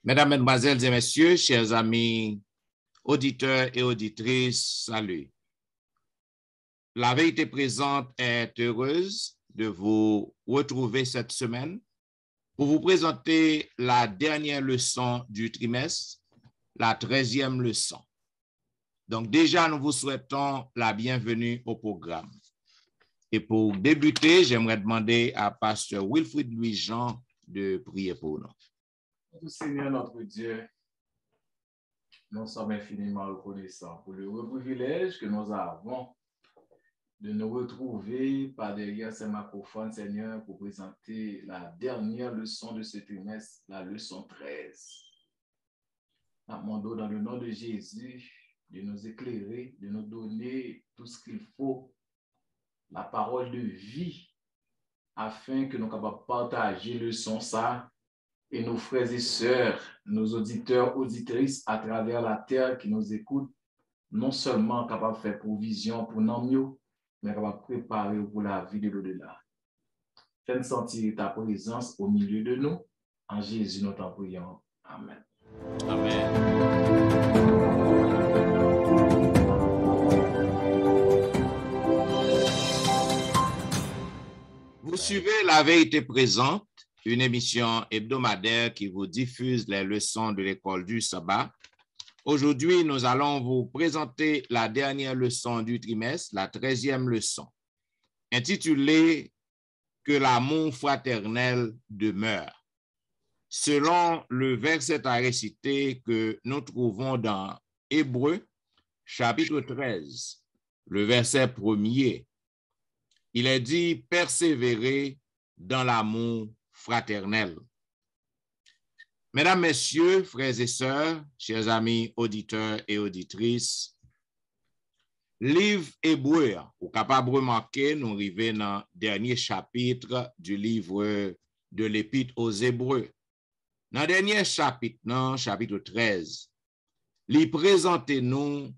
Mesdames, Mesdemoiselles et Messieurs, chers amis auditeurs et auditrices, salut. La vérité présente est heureuse de vous retrouver cette semaine pour vous présenter la dernière leçon du trimestre, la 13e leçon. Donc déjà, nous vous souhaitons la bienvenue au programme. Et pour débuter, j'aimerais demander à Pasteur Wilfrid Louis-Jean de prier pour nous. Seigneur notre Dieu, nous sommes infiniment reconnaissants pour le privilège que nous avons de nous retrouver par derrière ces microphones, Seigneur, pour présenter la dernière leçon de ce trimestre, la leçon 13. Nous demandons dans le nom de Jésus de nous éclairer, de nous donner tout ce qu'il faut, la parole de vie, afin que nous soyons capables de partager le son ça et nos frères et sœurs, nos auditeurs, auditrices à travers la terre qui nous écoutent, non seulement capables de faire provision pour nous mieux, mais capables de préparer pour la vie de l'au-delà. Fais-nous sentir ta présence au milieu de nous. En Jésus, nous t'en prions. Amen. Amen. Vous suivez La Vérité Présente, une émission hebdomadaire qui vous diffuse les leçons de l'école du sabbat. Aujourd'hui, nous allons vous présenter la dernière leçon du trimestre, la 13e leçon, intitulée « Que l'amour fraternel demeure ». Selon le verset à réciter que nous trouvons dans Hébreux, chapitre 13, le verset 1er, il est dit « Persévérer dans l'amour fraternel ». Mesdames, Messieurs, frères et sœurs, chers amis auditeurs et auditrices, livre Hébreu, ou capable de remarquer, nous arrivons dans le dernier chapitre du livre de l'Épître aux Hébreux. Dans le dernier chapitre, chapitre 13, il présente nous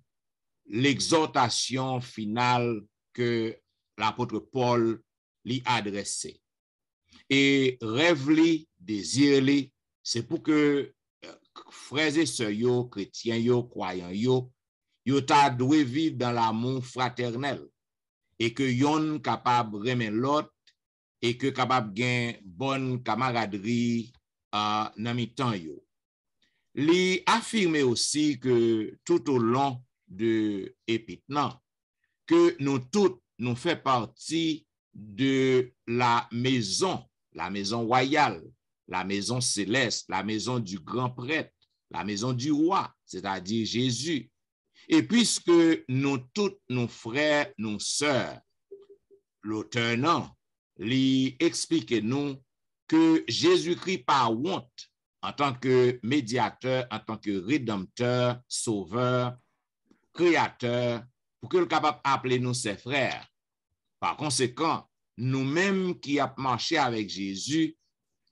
l'exhortation finale que l'apôtre Paul lui adressait. Et rêve li, désir li, c'est pour que frères et sœurs yo, chrétiens yo, croyants yo ta dwe vivre dans l'amour fraternel et que yon capable remen l'autre et que capable gain bonne camaraderie dans mi-temps yo. Li affirme aussi que tout au long de épître que nous tous nous fait partie de la maison royale, la maison céleste, la maison du grand prêtre, la maison du roi, c'est-à-dire Jésus. Et puisque nous tous, nos frères, nos sœurs, l'auteur lui explique nous que Jésus-Christ par honte, en tant que médiateur, en tant que rédempteur, sauveur, créateur, pour que le capable appeler nous ses frères. Par conséquent, nous-mêmes qui avons marché avec Jésus,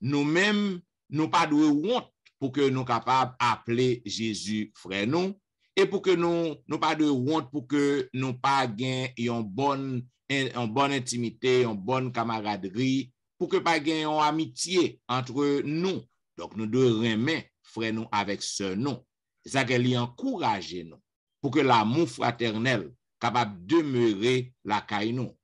nous-mêmes, nous pas de honte pour que nous capables d'appeler Jésus frère nous, et pour que nous pas de honte pour que nous pas gagner une bonne intimité, une bonne camaraderie, pour que pas gagner une amitié entre nous. Donc, nous devons aimer frère nous avec ce nom. C'est ça qu'elle encourage nous, pour que l'amour fraternel capable de demeurer la caille nous.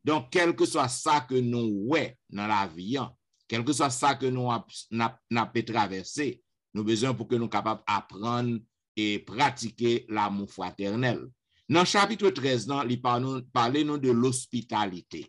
Donc, quel que soit ça que nous ouais dans la vie, quel que soit ça que nous avons traversé, nous avons besoin pour que nous soyons capables d'apprendre et pratiquer l'amour fraternel. Dans le chapitre 13, il parle de l'hospitalité.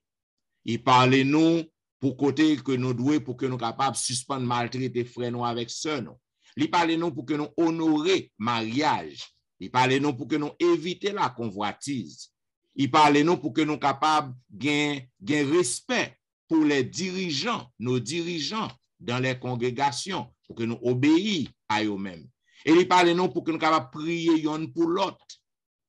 Il parle nous pour côté que nous devons pour que nous soyons capables de suspendre maltraiter frères nous avec sœurs nous. Il parle nous pour que nous honorions mariage. Il parle nous pour que nous éviter la convoitise. Il parle nous pour que nous soyons capables de gagner respect pour les dirigeants, nos dirigeants dans les congrégations, pour que nous obéissions à eux-mêmes. Et il parle nous pour que nous soyons capables de prier l'un pour l'autre.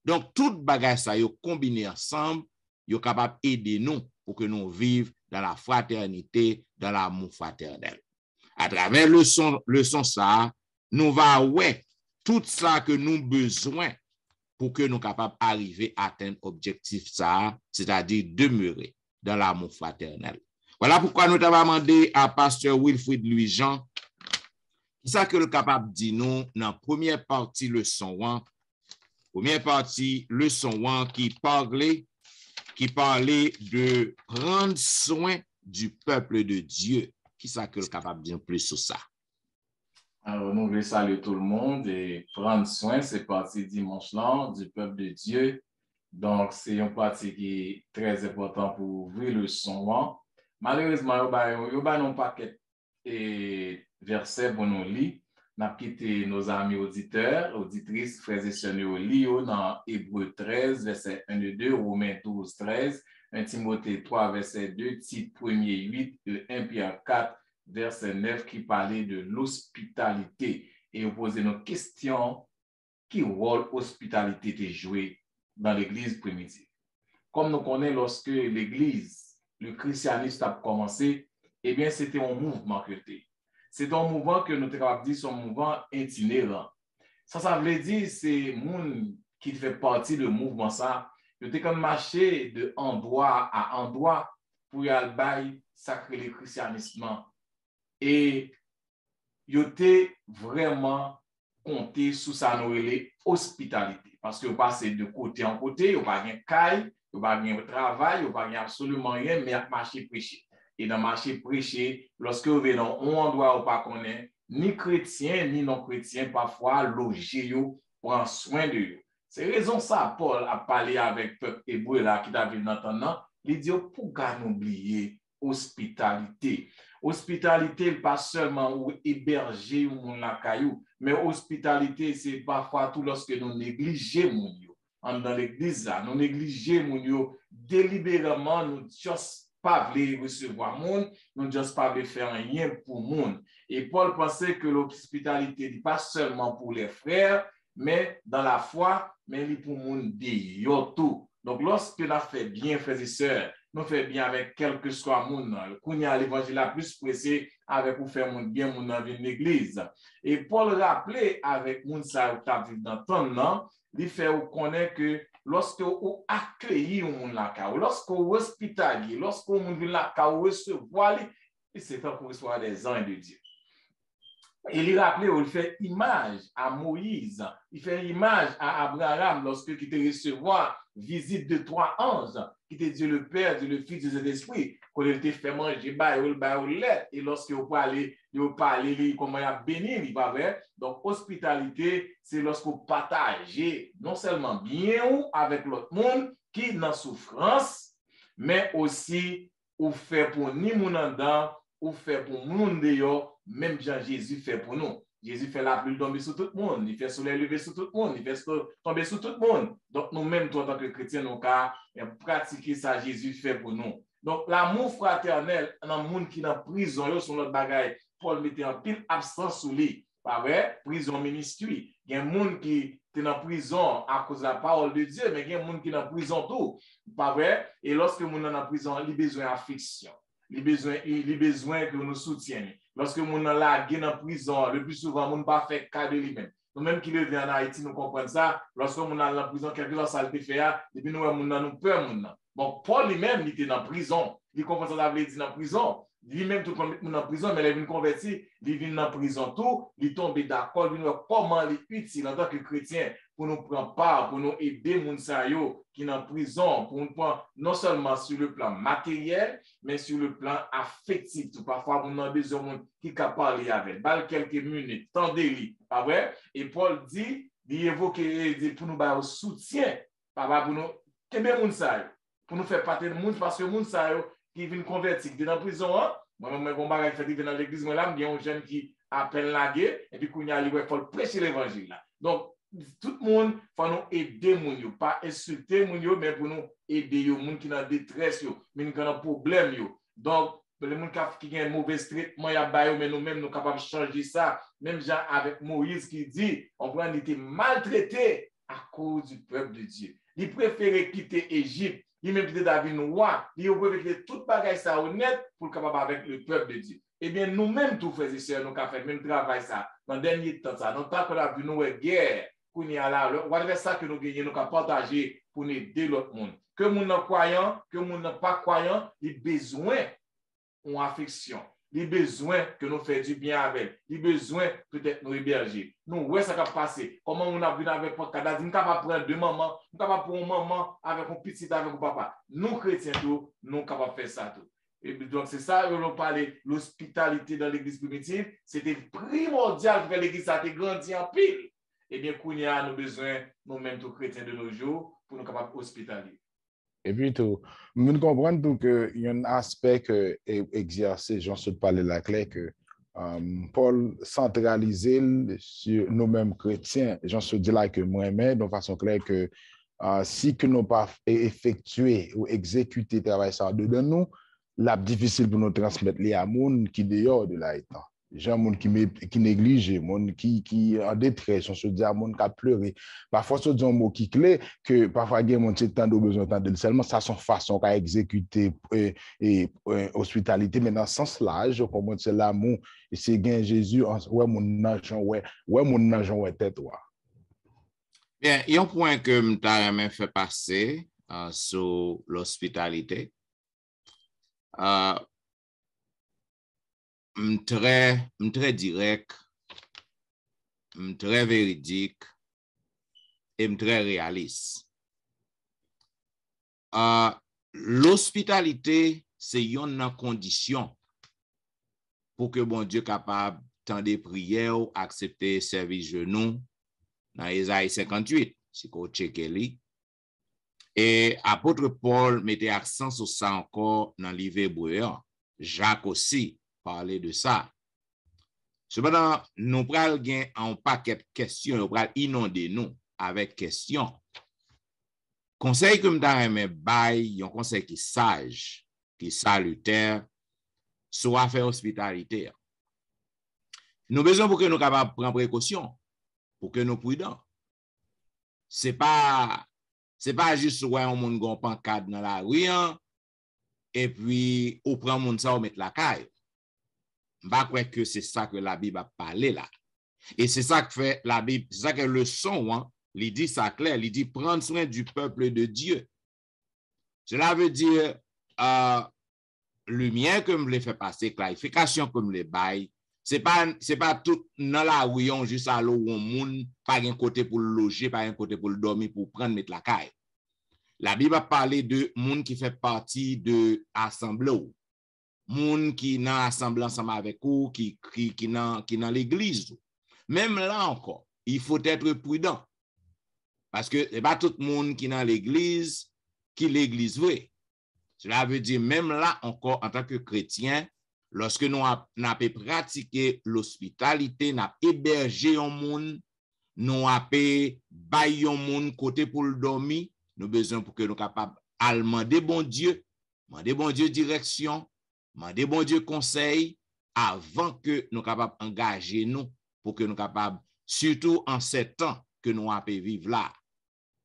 Donc, tout bagage ça, yo combiné ensemble, yo capable d'aider nous pour que nous vivions dans la fraternité, dans l'amour fraternel. À travers le son ça, nous va ouais tout ça que nous besoin pour que nous capables d'arriver à atteindre l'objectif ça, c'est-à-dire demeurer dans l'amour fraternel. Voilà pourquoi nous avons demandé à Pasteur Wilfrid Louis-Jean ça que le capable dit nous dans la première partie leçon 1. Première partie leçon 1 qui parlait de prendre soin du peuple de Dieu. Qui ça que le capable de dire plus sur ça? Alors, nous voulons saluer tout le monde et prendre soin, c'est parti dimanche là, du peuple de Dieu. Donc, c'est une partie qui est très importante pour ouvrir le son. Malheureusement, il n'y a pas un paquet de versets pour nous lire. Nous avons quitté nos amis auditeurs, auditrices, frères et sœurs, nous lisons dans Hébreux 13, verset 1 et 2, Romains 12, 13, 1 Timothée 3, verset 2, Tite 1er 8, et 1 Pierre 4, verset 9, qui parlait de l'hospitalité. Et vous posez nos questions, quel rôle l'hospitalité est joué dans l'Église primitive? Comme nous connaissons, lorsque l'Église, le christianisme a commencé, eh bien, c'était un mouvement que c'était. C'est un mouvement que nous avons dit, c'est un mouvement itinérant. Ça veut dire, c'est les gens qui fait partie du mouvement, ça. Ils étaient comme marcher de endroit à endroit pour y aller sacrer le christianisme. Et ils étaient vraiment comptés sous sa hospitalité. Parce que vous passez de côté en côté, vous n'avez pas de caille, vous n'avez pas de travail, vous n'avez absolument rien, mais à marcher prêcher. Et dans le marché prêcher, lorsque vous venez dans un endroit où vous ne connaissez pas, ni chrétien, ni non-chrétien, parfois, loger, prend soin de eux. C'est raison ça, Paul a parlé avec le peuple hébreu là, qui David n'entendant, il dit, pourquoi nous oublier hospitalité? Hospitalité, pas seulement ou héberger ou la caillou, mais hospitalité, c'est parfois tout lorsque nous négligeons mon yo. Dans l'église, nous négligeons mon yo délibérément, nous juste pas voulu recevoir monde, nous juste pas voulu faire rien pour monde. Et Paul pensait que l'hospitalité n'est pas seulement pour les frères, mais dans la foi, mais pour monde de tout. Donc, lorsque nous fait bien, frères et sœurs, nous fait bien avec quel que soit monde, qu'on y a l'évangile la plus pressé avec pour faire monde bien, monde dans une église. Et Paul rappelait avec monde ça, ou t'as vu dans ton nom, il fait connaître que lorsque vous accueillez un la ou lorsque vous hospitaliez, lorsque vous vient la ou recevoir, c'est fait pour recevoir des anges de Dieu. Et il rappelait, il fait image à Moïse, il fait image à Abraham lorsque il te recevoir visite de 3 anges, qui te dit le Père, Dieu le Fils, Dieu l'Esprit, qu'on te fait manger, et lorsque vous parlez, comment il a béni, il va ver. Donc, hospitalité, c'est lorsque vous partagez non seulement bien avec l'autre monde qui est dans souffrance, mais aussi, vous fait pour ni mon endant, ou fait pour monde dehors, même Jean Jésus fait pour nous. Jésus fait la pluie tomber sur tout le monde, il fait le soleil lever sur tout le monde, il fait tomber sur tout le monde. Donc nous-mêmes, en tant que chrétiens, nous avons pratiqué ça, Jésus fait pour nous. Donc l'amour fraternel, dans le monde qui est en prison, sur notre bagaille, Paul mettait en pile absence sur lui. Pas vrai? Prison ministry. Il y a un monde qui est en prison à cause de la parole de Dieu, mais il y a un monde qui est en prison tout. Pas vrai? Et lorsque le monde est en prison, il a besoin d'affection. Il a besoin que nous soutienions. Lorsque nous sommes en prison, le plus souvent, nous ne pas fait cas de lui-même. Nous-mêmes qui vivons en Haïti, nous comprenons ça. Lorsque nous sommes en prison, quelque chose ça le fait, et puis nous avons peur. Bon, Paul lui-même, il était en prison. Il comprend ça, ça veut dire en prison. Lui-même, tout le monde en prison, mais il vient converti, il vient en prison tout, il tombe d'accord, il voit comment il est utile en tant que chrétien pour nous prendre part, pour nous aider les gens qui sont en prison, pour nous prendre non seulement sur le plan matériel, mais sur le plan affectif. Parfois, nous avons besoin de gens qui peuvent parler avec. Quelques minutes, tendez-les, pas vrai? Et Paul dit, il évoque pour nous donner soutien, pour nous pour nous faire partie du monde, parce que le monde qui vient convertir, qui est en prison, moi-même, je suis dans l'église, il y a un jeune qui appelle la guerre, et puis il faut prêcher l'évangile. Donc, tout le monde, il faut nous aider, pas insulter, mais pour nous aider les gens qui sont en détresse, mais qui ont un problème. Donc, les gens qui ont un mauvais traitement, mais nous-mêmes, nous sommes capables de changer ça. Même Jean avec Moïse qui dit, on peut être maltraité à cause du peuple de Dieu. Il préférait quitter Égypte. Il même quitter David roi, il préfère quitter toute bagaille ça honnête pour capable avec le peuple de Dieu. Eh bien, nous-mêmes, tous frères et sœurs, nous avons fait le même travail ça. Dans le dernier temps, ça, dans le temps qu'on a vu nous guerre, qu'on y a là, voilà ça que nous gagnons, nous avons partagé pour nous aider l'autre monde. Que nous sommes croyants, que nous ne sommes pas croyants, il a besoin d'une affection. il a besoin que nous fassions du bien avec, il a besoin peut-être nous héberger. Nous, ouais, ça va passer. Comment on a vu avec notre cadavre, nous capable prendre deux mamans, nous capable prendre une maman avec un petit, avec un papa. Nous, chrétiens, nous capables de faire ça tout. Et donc, c'est ça, on parle l'hospitalité dans l'église primitive, c'était primordial pour que l'église a grandi en pile. Eh bien, nous avons besoin, nous-mêmes, tous chrétiens de nos jours, pour nous capables d'hospitaliser. Et puis, tout, nous comprenons qu'il y a un aspect que exercer, j'en suis parlé là, clair, que Paul centralisé sur nous-mêmes chrétiens, j'en suis dit là que moi-même, de façon claire, que si que nous pas effectué ou exécuté travail ça dedans nous, là difficile pour nous transmettre les amours qui dehors de là étant. Gens qui négligent, monde qui en détresse, on se dit à monde qui a pleuré. Parfois, on dit un mot qui clé, que parfois, il y a un petit temps de besoin de seulement ça, son façon qu'à exécuter et hospitalité, mais dans ce sens-là, je comprends c'est l'amour, et c'est gain Jésus, ouais, mon argent, ouais, mon argent, ouais, tête, ouais. Bien, il y a un point que je fait passer sur l'hospitalité. Très direct, très véridique et très réaliste. L'hospitalité, c'est une condition pour que bon Dieu capable tant des prières ou accepter service genou dans Ésaïe 58, si vous checkez. Et apôtre Paul mettait accent sur ça encore dans le livre hébreu. Jacques aussi parlait de ça. Cependant, nous prenons un paquet de questions, nous prenons inonder nous avec questions. Conseil que je bail, un conseil qui sage, qui salutaire, soit faire hospitalité. Nous avons besoin pour que nous capables de prendre précaution, pour que nous prudents. C'est pas juste ouais on monde gon pancade dans la rue et puis on prend monde ça on met la caille. M'pa croire que c'est ça que la Bible a parlé là. Et c'est ça que fait la Bible, c'est ça que le son il dit ça clair, il dit prendre soin du peuple de Dieu. Cela veut dire lumière que me les fait passer, clarification comme les bail. C'est pas tout dans la rue juste à l'eau où on moun pas un côté pour le loger, pas un côté pour le dormir, pour prendre mettre la caille. La Bible a parlé de moun qui fait partie de assemblée, moun qui dans assemblée ensemble avec vous, qui dans l'église. Même là encore, il faut être prudent parce que c'est pas tout le monde qui dans l'église qui l'église vrai. Cela veut dire même là encore en tant que chrétien, lorsque nous avons pratiqué l'hospitalité, nous avons hébergé un monde, nous avons baillé un monde côté pour le dormir, nous avons besoin pour que nous soyons capables de demander bon Dieu direction, demander bon Dieu conseil, avant que nous soyons capables d'engager nous, pour que nous soyons capables, surtout en ces temps que nous avons vivre là.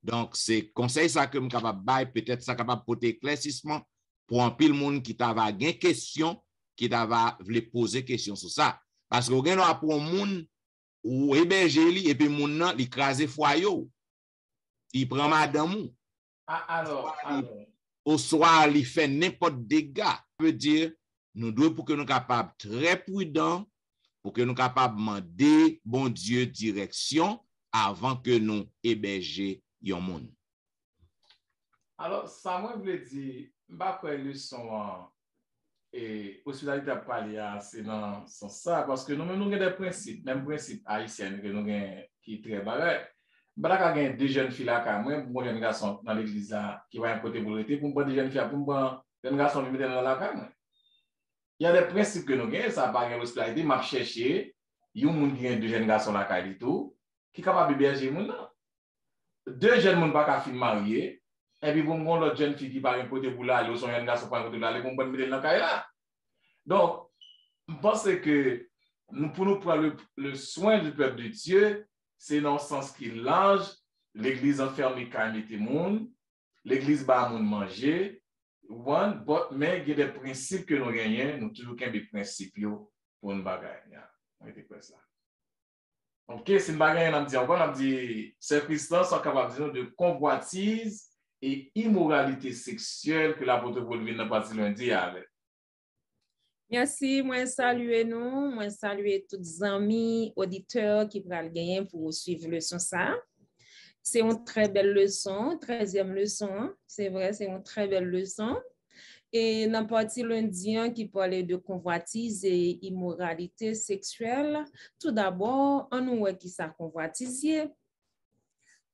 Donc, c'est conseil ça que nous sommes capables de bailler, peut-être ça capable de porter éclaircissement pour un pile monde qui t'a une question, qui t'a voulu poser question sur ça. Parce que vous avez pour un monde ou héberger et puis mon nan il crase foyer. Il prend madame. Alors. Au soir, il fait n'importe dégâts. Ça veut dire, nous devons pour que nous capables très prudents, pour que nous capables demander bon Dieu direction avant que nous héberger yon monde. Alors, ça moi veut dire, pas quoi leçon et hospitalité à parler c'est dans ça parce que nous avons des principes, même principes haïtiens que nous avons qui très barré. Bah il y a deux jeunes filles là moi bon jeune garçon dans l'église là qui va un côté pour l'été pour des jeunes filles pour jeune garçon qui dans la cam. Il y a des principes que nous avons ça pas gain hospitalité, m'a chercher yon monde qui a deux jeunes garçons là du tout qui capable héberger monde. Deux jeunes monde pas fin mariés et puis bon l'autre jeune fille qui va un côté pour là, ils sont un garçon pas un côté là, ils vont mettre dans la caille là. Donc, je pense que pour nous prendre le soin du peuple de Dieu, c'est dans le sens qu'il l'ange, l'église enferme quand il monde, l'église bat monde manger, mais il y a des principes que nous gagnons, nous toujours des principes pour nous bagaille. Ça. Ok, c'est une bagaille, on a dit, circonstances sont capables de convoitise et immoralité sexuelle que l'apôtre Paul vient de passer lundi avec. Merci, moi saluer nous, moi saluer tous les amis, auditeurs qui vont gagner pour suivre le leçon ça. C'est une très belle leçon, 13e leçon, c'est vrai, c'est une très belle leçon. Et dans la partie lundi qui parlait de convoitise et immoralité sexuelle, tout d'abord, on voit qui ça convoitise.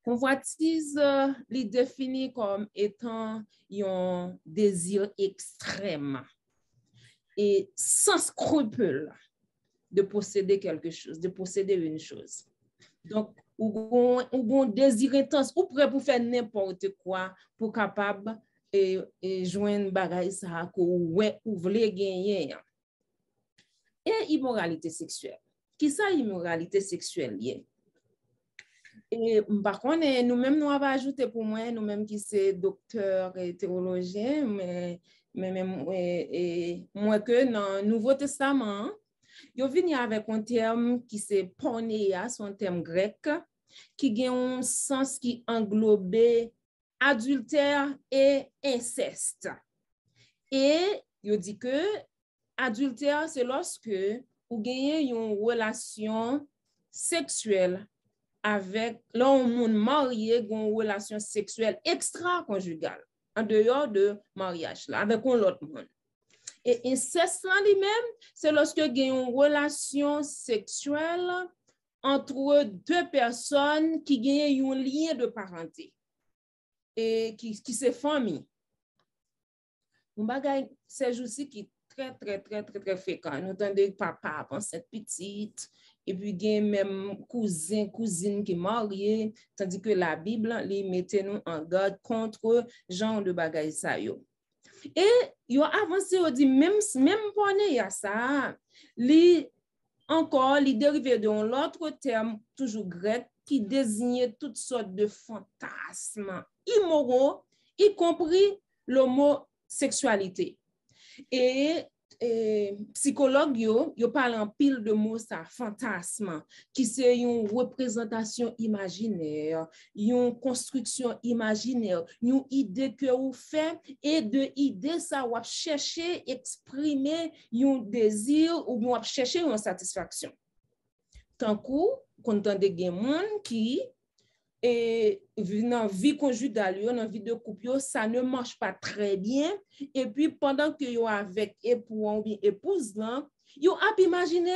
Convoitise, les définit comme étant un désir extrême et sans scrupule de posséder quelque chose, de posséder une chose. Donc, ou bon désir intense, ou prêt pour faire n'importe quoi, pour capable et joindre bagaille ça ou voulez gagner. Et immoralité sexuelle. Qui ça immoralité sexuelle liée? Et par contre, nous-mêmes, nous avons ajouté pour moi, nous-mêmes qui sommes docteurs et théologiens, mais moi que dans le Nouveau Testament, yo vini avec un terme qui c'est pornéia, c'est un terme grec, qui a un sens qui englobe adultère et inceste. Et yo dit que adultère, c'est lorsque vous gagnez une relation sexuelle avec l'homme marié, une relation sexuelle extra-conjugale, en dehors de mariage, là, avec un autre monde. Et inceste lui-même, c'est lorsque il y a une relation sexuelle entre deux personnes qui ont un lien de parenté et qui se famille. Un bagage, c'est aussi qui est très fréquent. Nous entendons papa pense cette petite, et puis il y a même cousine qui est mariée, tandis que la Bible, les mettait nous en garde contre genre de bagage ça yo. Et ils ont avancé, ils ont dit, même pour il y a ça, encore, les dérivés d'un autre terme, toujours grec, qui désignait toutes sortes de fantasmes immoraux, y compris l'homosexualité. Et psychologue yo parle en pile de mots ça fantasme qui c'est une représentation imaginaire, une construction imaginaire, une idée que vous faites et de idée ça ou chercher exprimer un désir ou vous chercher une satisfaction. Tant coup content de gen monde qui et dans la vie conjugale, dans la vie de couple, ça ne marche pas très bien. Et puis, pendant que vous avec époux ou bien épouse, vous avez imaginé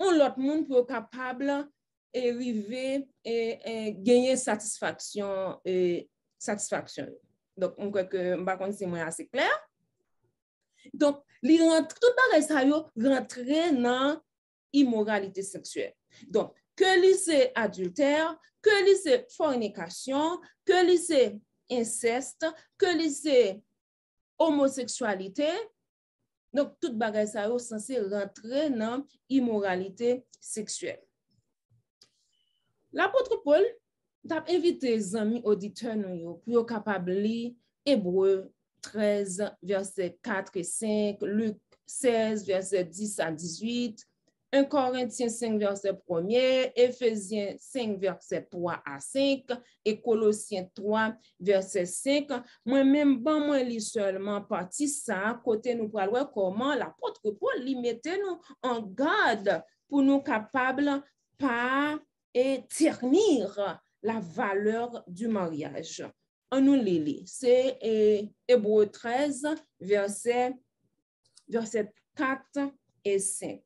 un autre monde pour être capable d'arriver et gagner satisfaction. Donc, on croit que c'est assez clair. Donc, tout ça rentrer dans l'immoralité sexuelle. Donc, que c'est adultère, que c'est fornication, que c'est inceste, que c'est homosexualité. Donc, tout bagay ça est censé rentrer dans l'immoralité sexuelle. L'apôtre Paul a invité les amis auditeurs pour être capable de lire Hébreux 13, verset 4 et 5, Luc 16, verset 10 à 18, 1 Corinthiens 5, verset 1er, Éphésiens 5, verset 3 à 5, et Colossiens 3, verset 5. Moi-même, moi lis seulement partie ça, côté nous pour voir comment l'apôtre Paul lui mettait nous en garde pour nous capables pas et ternir la valeur du mariage. On nous lit, c'est Hébreux 13, verset 4 et 5.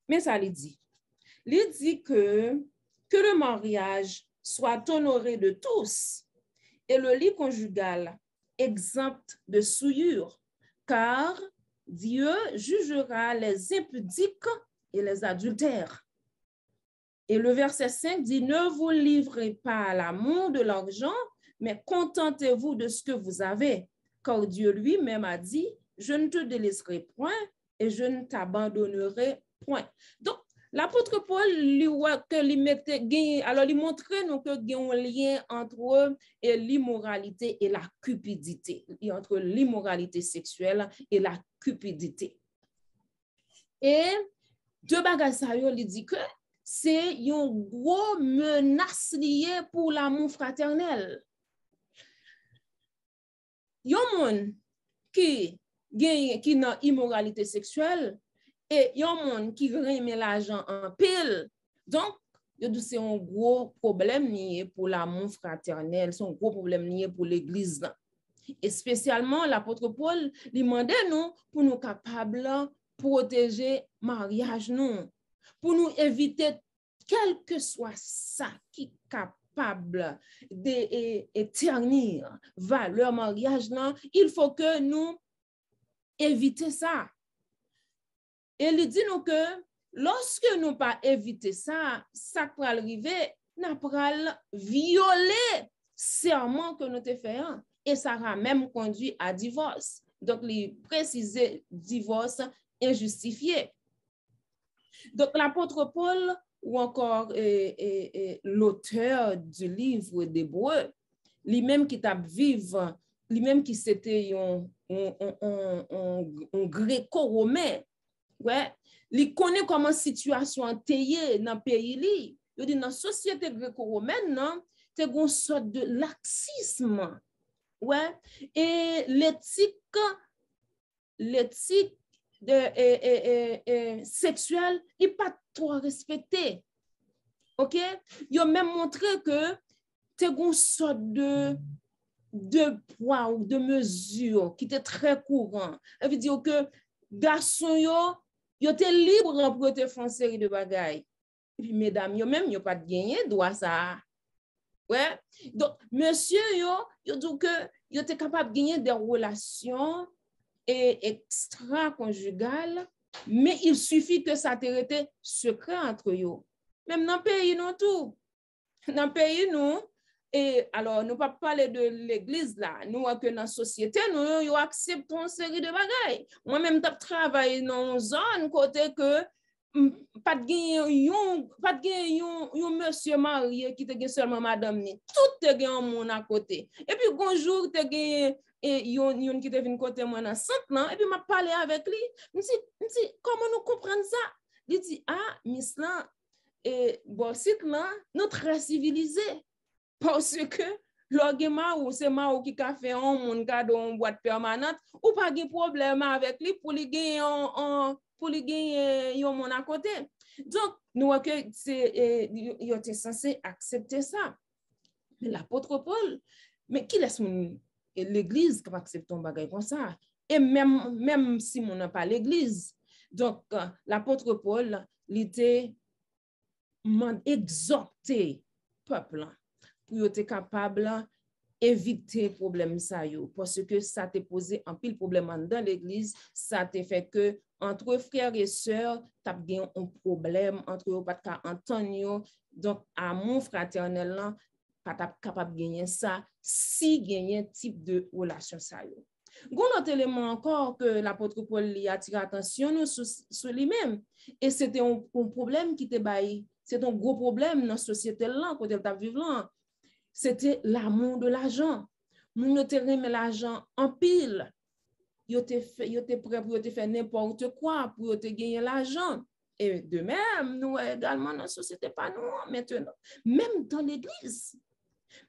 Mais ça lui dit que le mariage soit honoré de tous et le lit conjugal exempt de souillure, car Dieu jugera les impudiques et les adultères. Et le verset 5 dit, ne vous livrez pas à l'amour de l'argent, mais contentez-vous de ce que vous avez, car Dieu lui-même a dit, je ne te délaisserai point et je ne t'abandonnerai point. Donc, l'apôtre Paul lui montrait nous qu'il y a un lien entre l'immoralité et la cupidité, entre l'immoralité sexuelle et la cupidité. Et deux bagages ça lui dit que c'est une grosse menace liée pour l'amour fraternel. yon moun qui nan immoralité sexuelle et yon moun qui remet l'argent en pile. Donc, c'est un gros problème lié pour l'amour fraternel, c'est un gros problème lié pour l'église. Et spécialement, l'apôtre Paul lui demandait nous pour nous capables de protéger le mariage, nous, pour nous éviter, quel que soit ça qui est capable d'éternir valeur mariage, il faut que nous évitions ça. Et il dit nous que lorsque nous pas éviter ça, ça peut arriver, nous pourrons violer serment que nous te faisons. Et ça a même conduit à divorce. Donc, il précisait divorce injustifié. Donc, l'apôtre Paul, ou encore l'auteur du livre d'Hébreux, lui-même qui t'a vivre, lui-même qui c'était un gréco-romain, ouais, il connaît comment situation est dans le pays. Il dit dans la société gréco-romaine, non, c'est une sorte de laxisme. Ouais, et l'éthique sexuelle n'est pas trop respectée. OK? Ils ont même montré que c'est une sorte de poids ou de mesure qui était très courant. Ça veut dire que garçons yo étaient libres pour te faire une série de bagailles. Et puis mesdames yo même yo pas de gagner droit ça. Ouais. Donc monsieur yo dit que yo était capable de gagner des relations extra-conjugales, mais il suffit que ça te reste secret entre eux. Même dans le pays, non tout. Dans le pays, nous, et alors, nous ne pouvons pas parler de l'église là. Nous, que dans la société, nous acceptons une série de bagailles. Moi-même, je travaille dans une zone côté que pas de monsieur marié qui te seulement madame ni. Tout te gagne mon à côté. Et puis, bonjour, te gagne yon qui te vient côté moi dans 5 ans et puis m'a parlé avec lui. Me dit comment nous comprendre ça? Il dit ah, miss là et bon site là, nous très civilisé parce que l'ogema ou c'est ma ou qui a fait un monde cadeau en boîte permanente ou pas de problème avec lui pour lui gagner yon mon à côté. Donc nous que c'est il était censé accepter ça. Mais l'apôtre Paul, mais qui laisse l'église qui va accepter un bagage comme ça? Et même si on n'a pas l'église. Donc, l'apôtre Paul, il était exhorté peuple pour être capable d'éviter problème ça yo, parce que ça t'a posé un pile problème dans l'église, ça t'a fait que entre frères et sœurs, t'as gagné un problème entre eux, pas qu'à entendre. Donc, amour fraternel là, pas capable de gagner ça si gagner type de relation ça yo. Un autre élément encore que l'apôtre Paul lui a attiré attention sur lui-même, et c'était un problème qui était baillé, c'est un gros problème dans la société là côté t'a vivre là, c'était l'amour de l'argent. Nous te remet l'argent en pile, yo te prêt pour te faire n'importe quoi pour te gagner l'argent. Et de même, nous également dans la société, pas nous maintenant, même dans l'église.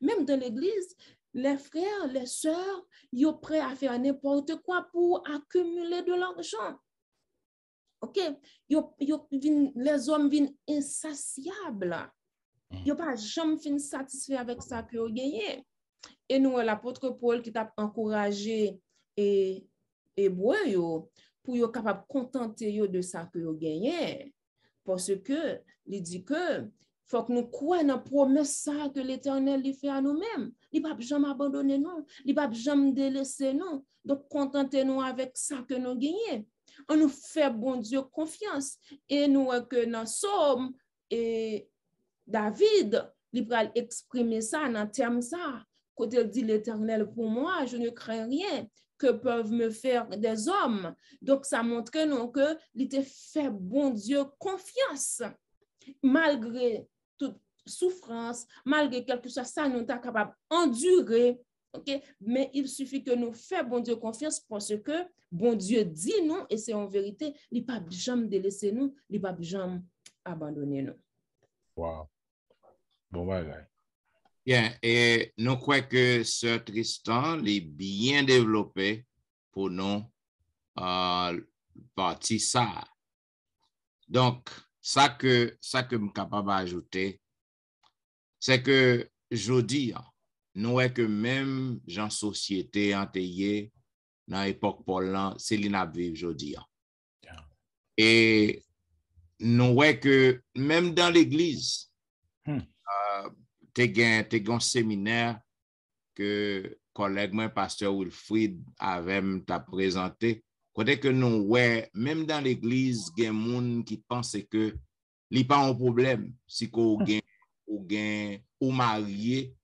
Même dans l'église, les frères, les sœurs, ils sont prêts à faire n'importe quoi pour accumuler de l'argent. OK? Les hommes viennent insatiables. Ils ne pas jamais fin satisfaits avec ça que vous gagnez. Et nous, l'apôtre Paul qui t'a encouragé et pour être capable de contenter de ça que vous gagnez. Parce que, il dit que faut que nous croyons dans la promesse ça que l'Éternel lui fait à nous-mêmes. Il ne va jamais abandonner nous. Il ne va jamais délaisser nous. Donc, contentez-nous avec ça que nous gagnons. On nous fait, bon Dieu, confiance. Et nous, que dans Somme, et David, il va exprimer ça dans terme ça. Quand il dit l'Éternel pour moi, je ne crains rien que peuvent me faire des hommes. Donc, ça montre nous que il te fait, bon Dieu, confiance. Malgré toute souffrance, malgré quelque chose, ça nous est capable d'endurer, ok? Mais il suffit que nous fassions, bon Dieu, confiance parce que bon Dieu dit nous, et c'est en vérité, il ne va jamais délaisser nous, il ne va jamais abandonner nous. Wow. Bon bagay. Bien, et nous croyons que Sœur Tristan est bien développé pour nous partie ça. Donc, ça que je suis capable d'ajouter, c'est que je dis, nous voyons que même dans la société antérieure, dans l'époque Paul, c'est l'inabvive aujourd'hui. Et nous voyons que même dans l'église, tu as un séminaire que collègue moi, pasteur Wilfried, avait présenté. Côté que nous, ouais, même dans l'église, il y a des gens qui pensent que il n'y a pas un problème si ou marié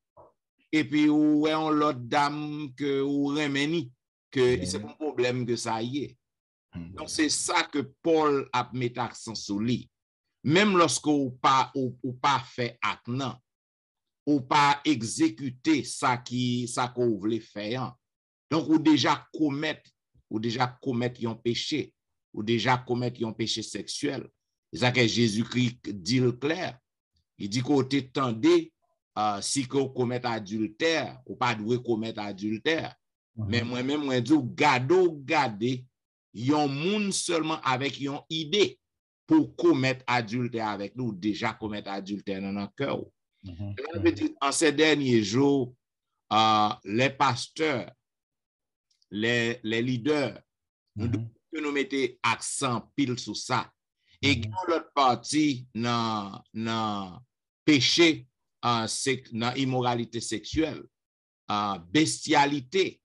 et puis ou on l'autre dame que ou remeni que c'est pas un problème que ça y est. Donc c'est ça que Paul a mis accent sur lui. Même lorsque ou pas fait acte non, ou pas exécuter ça qu'on voulait faire. Donc ou déjà commettre un péché, ou déjà commettre un péché sexuel. C'est ça que Jésus-Christ dit le clair. Il dit qu'on t'étendait si qu'on commet adultère, ou pas doué commettre adultère. Mais moi-même, moi dis, gade, yon moun seulement avec yon idée pour commettre adultère avec nous, déjà commettre adultère dans notre cœur. En ces derniers jours, les pasteurs, les leaders, nous mettons accent pile sur ça. Et l'autre partie dans péché, dans immoralité sexuelle, bestialité.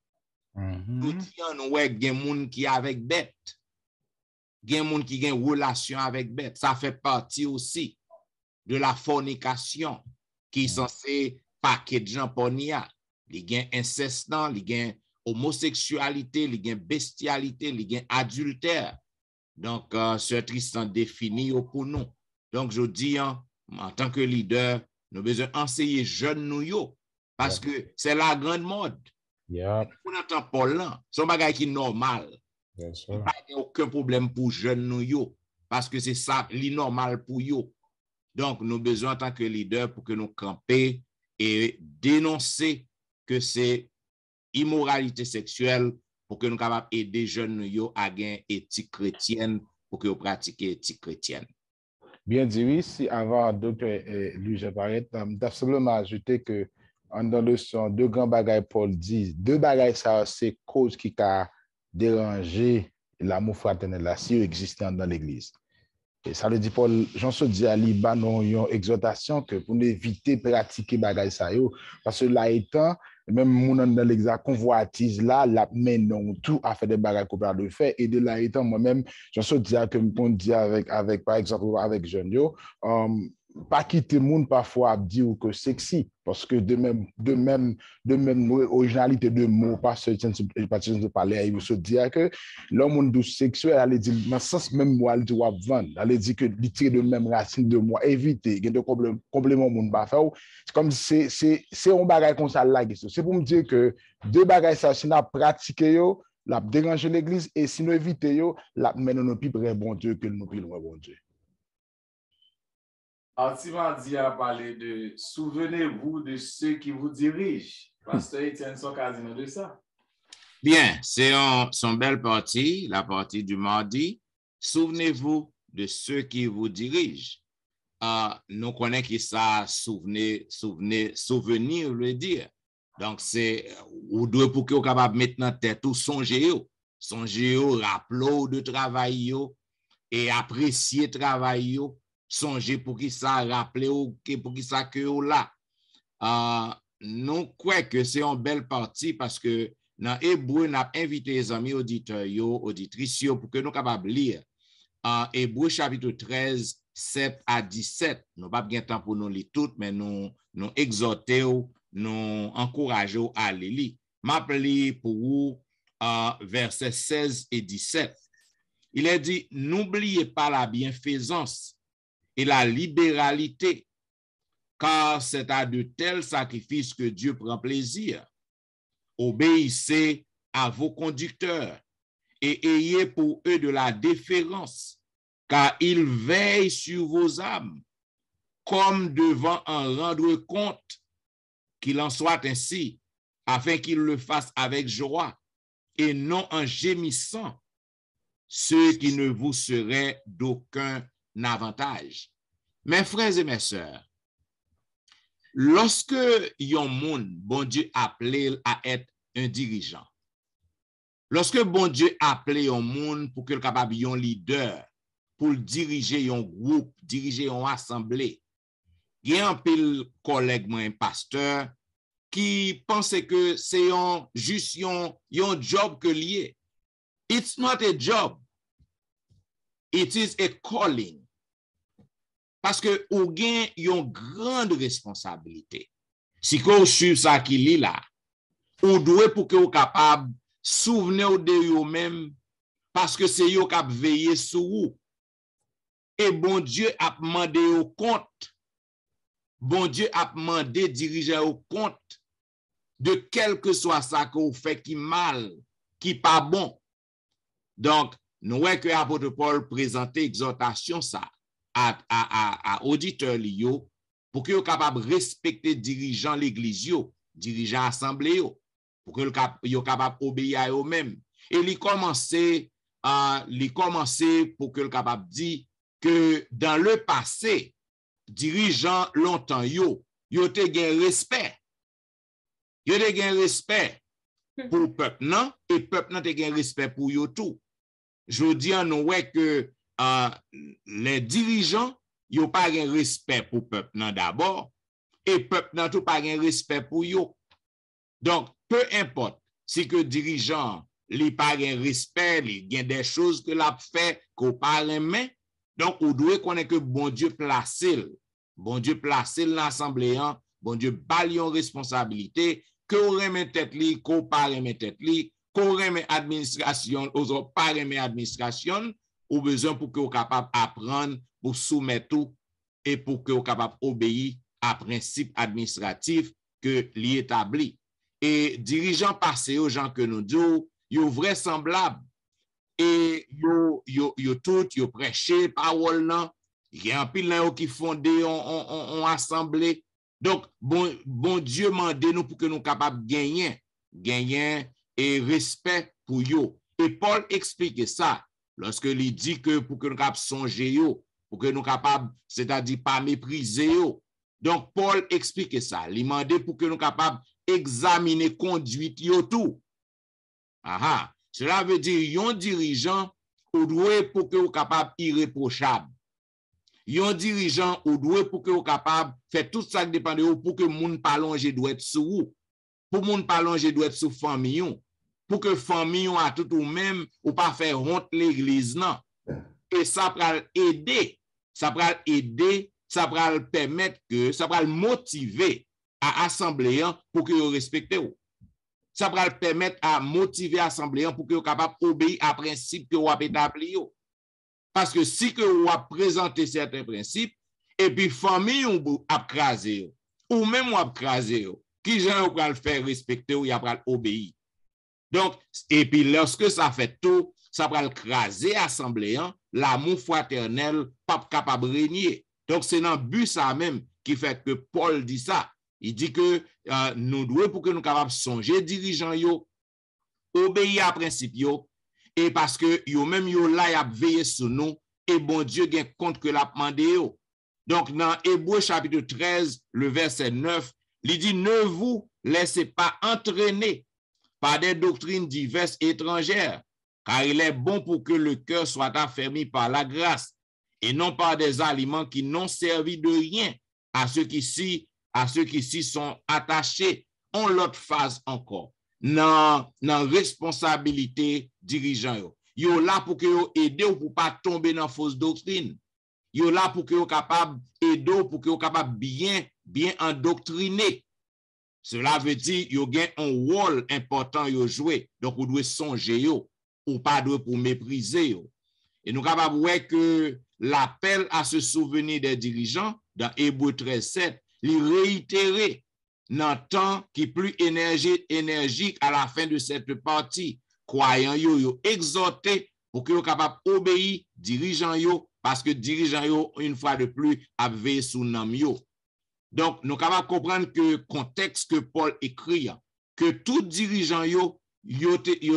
Nous disons, ouais, il y a des gens qui avec bête. Il y a des gens qui ont une relation avec bête. Ça fait partie aussi de la fornication qui est censée paquet de gens pour nier. Il y a inceste, il y a homosexualité, il y a bestialité, il y a adultère. Donc, Sœur Tristan définit pour nous. Donc, je dis, en tant que leader, nous avons besoin d'enseigner jeunes nous, parce que c'est la grande mode. On entend Paul là, c'est un bagage qui est normal. Il n'y a aucun problème pour jeunes nous, parce que c'est ça, l'inormal pour eux. Donc, nous avons besoin en tant que leader pour que nous campions et dénoncer que c'est immoralité sexuelle pour que nous soyons capables d'aider les jeunes à gagner éthique chrétienne pour que nous pratiquions l'éthique chrétienne. Bien dit, oui, si avant docteur lui, je parlais, je simplement ajouter que dans le son, deux grands bagages Paul dit, deux bagages, ça, c'est cause qui a dérangé l'amour fraternel là, si existant dans l'Église. Et ça veut dire, Paul, j'en suis dit à Liban, une exhortation que pour éviter de pratiquer bagages ça, parce que là étant, même mon dans l'exact convoitise là, la mène tout à faire des bagages qu'on peut faire. Et de là étant, moi-même, j'en suis dit que on dit avec, par exemple, avec jeune yo, pas quitter le monde parfois dire que sexy, parce que de même originalité de mots, pas ce que je parlais, il se dit que l'homme douce sexuel, elle dit, dans ce sens même moi, elle dit, elle dit que il tire de même racine de moi, éviter, il y a des compléments monde pas faire. C'est comme c'est un bagage comme ça là, c'est pour me dire que deux bagages ça, si on a pratiqué yo, la déranger l'église, et si nous éviter yo, la mener nous plus près bon Dieu que nous plus loin bon Dieu. Artimandi a parlé de souvenez-vous de ceux qui vous dirigent. Pasteur Etienne Sokazino de ça. Bien, c'est son belle partie, la partie du mardi. Souvenez-vous de ceux qui vous dirigent. Nous connaissons qui ça, souvenir veut dire. Donc, c'est, ou doit pour que vous capable mettre dans tête ou songer, rappelez de travail et apprécier travail. Songer pour qui ça rappelé ou pour qui ça que là. Nous croyons que c'est une belle partie parce que dans Hébreu, nous avons invité les amis auditeurs, auditrices pour que nous capables de lire. Hébreu chapitre 13, 7 à 17. Nous n'avons pas bien temps pour nous lire tout, mais nous exhortons, nous encourageons à les lire. M'appelez pour vous versets 16 et 17. Il est dit, n'oubliez pas la bienfaisance et la libéralité, car c'est à de tels sacrifices que Dieu prend plaisir. Obéissez à vos conducteurs et ayez pour eux de la déférence, car ils veillent sur vos âmes, comme devant en rendre compte. qu'il en soit ainsi, afin qu'il le fasse avec joie, et non en gémissant, ce qui ne vous serait d'aucun avantage. Mes frères et mes sœurs, lorsque yon moun, bon Dieu appelé à être un dirigeant, lorsque bon Dieu appelé yon moun pour qu'il capable yon leader, pour diriger yon groupe, diriger yon assemblée, il y a un pile collègue, un pasteur, qui pense que c'est juste yon job que lié. It's not a job. It is a calling. Parce que ou gen yon grande responsabilité. Si vous suivez ça qui lit là, ou doit pour que vous capable souvenir de vous même parce que c'est vous qui veiller sur vous. Et bon Dieu a demandé au compte. Bon Dieu a demandé diriger au compte de quel que soit ça que vous faites qui mal, qui pas bon. Donc, nous voyons que l'apôtre Paul présente exhortation ça à auditeurs liés pour qu'ils soient capables de respecter dirigeants l'église, dirigeants assemblée, pour qu'ils soient capables d'obéir à eux-mêmes. Et il commence pour qu'ils soient capables de dire que dans le passé, dirigeants longtemps, yo te gen respect. Yo te gen respect pour le peuple, non? Et le peuple te gen respect pour yo tout. Je dis à nous que les dirigeants, ils n'ont pas de respect pour le peuple d'abord, et le peuple n'a pas de respect pour eux. Donc, peu importe si que dirigeant n'a pas de respect, il y a des choses que l'a fait qu'on parle main, donc on doit connaître que bon Dieu place l'assemblée, bon Dieu balle en responsabilité, que on remet tête li, qu'on pas remet tête li, qu'on remet administration, aux pas remet administration, ou besoin pour que vous capable apprendre pour soumettre tout et pour que vous capable obéir à principe administratif que l'établi. Et dirigeants passés aux gens que nous disons, yo vraisemblable et yo tout yo prêcher parole nan, il y a un pile là qui fondé en assemblée. Donc bon Dieu mande nous pour que nous capable gagner et respect pour yo. Et Paul explique ça lorsque il dit que pour que nous capables songer yo, pour que nous capables, c'est-à-dire pas mépriser yo. Donc Paul explique ça, il demande pour que nous capables examiner conduite yo tout. Aha, cela veut dire yon dirigeant ou doit pour que vous capable irréprochable. Yon dirigeant ou doit pour que vous capable faire tout ça qui dépend de vous pour que moun pas longer doit être sous vous. Pour moun pas longer doit être sous famille. Pour que famille a tout ou même ou pas faire honte l'église non. Et ça va aider, ça va permettre que ça va motiver à assembler pour que vous respectez vous. Ça va permettre à motiver l'assemblée pour que vous capable obéir à principe que vous avez établi. Parce que si que vous avez présenté certains principes et puis famille ou a crasé ou même ou a crasé qui gens va le faire respecter ou y a pas obéir. Donc, et puis lorsque ça fait tout, ça va le craser l'assemblée, l'amour fraternel pas capable de régner. Donc, c'est dans le but ça même qui fait que Paul dit ça. Il dit que nous devons pour que nous capables songer dirigeants yo, obéir à principe yo, et parce que yo même yo là y a veillé sur nous et bon Dieu gain compte que l'a demandé yo. Donc dans Hébreux chapitre 13, le verset 9, il dit ne vous laissez pas entraîner par des doctrines diverses étrangères, car il est bon pour que le cœur soit affermi par la grâce et non par des aliments qui n'ont servi de rien à ceux qui s'y sont attachés. On l'autre phase encore. Dans responsabilité dirigeant. Yo là pour que yo aider ou pour pas tomber dans fausse doctrine. Yo là pour que yo capable aider pour que yo capable bien endoctriner. Cela veut dire yo gain un rôle important yo jouer. Donc vous devez songer yo ou pas de pour mépriser yo. Et nous capable voir que l'appel à se souvenir des dirigeants dans Hébreux 13:7, il réitéré dans le temps qui plus énergique à la fin de cette partie. Croyant yo exhorté pour que yo capable obéir dirigeant yo parce que dirigeant yo une fois de plus a veillé sous nam yo. Donc, nous sommes capables de comprendre que le contexte que Paul écrit, que tout dirigeant,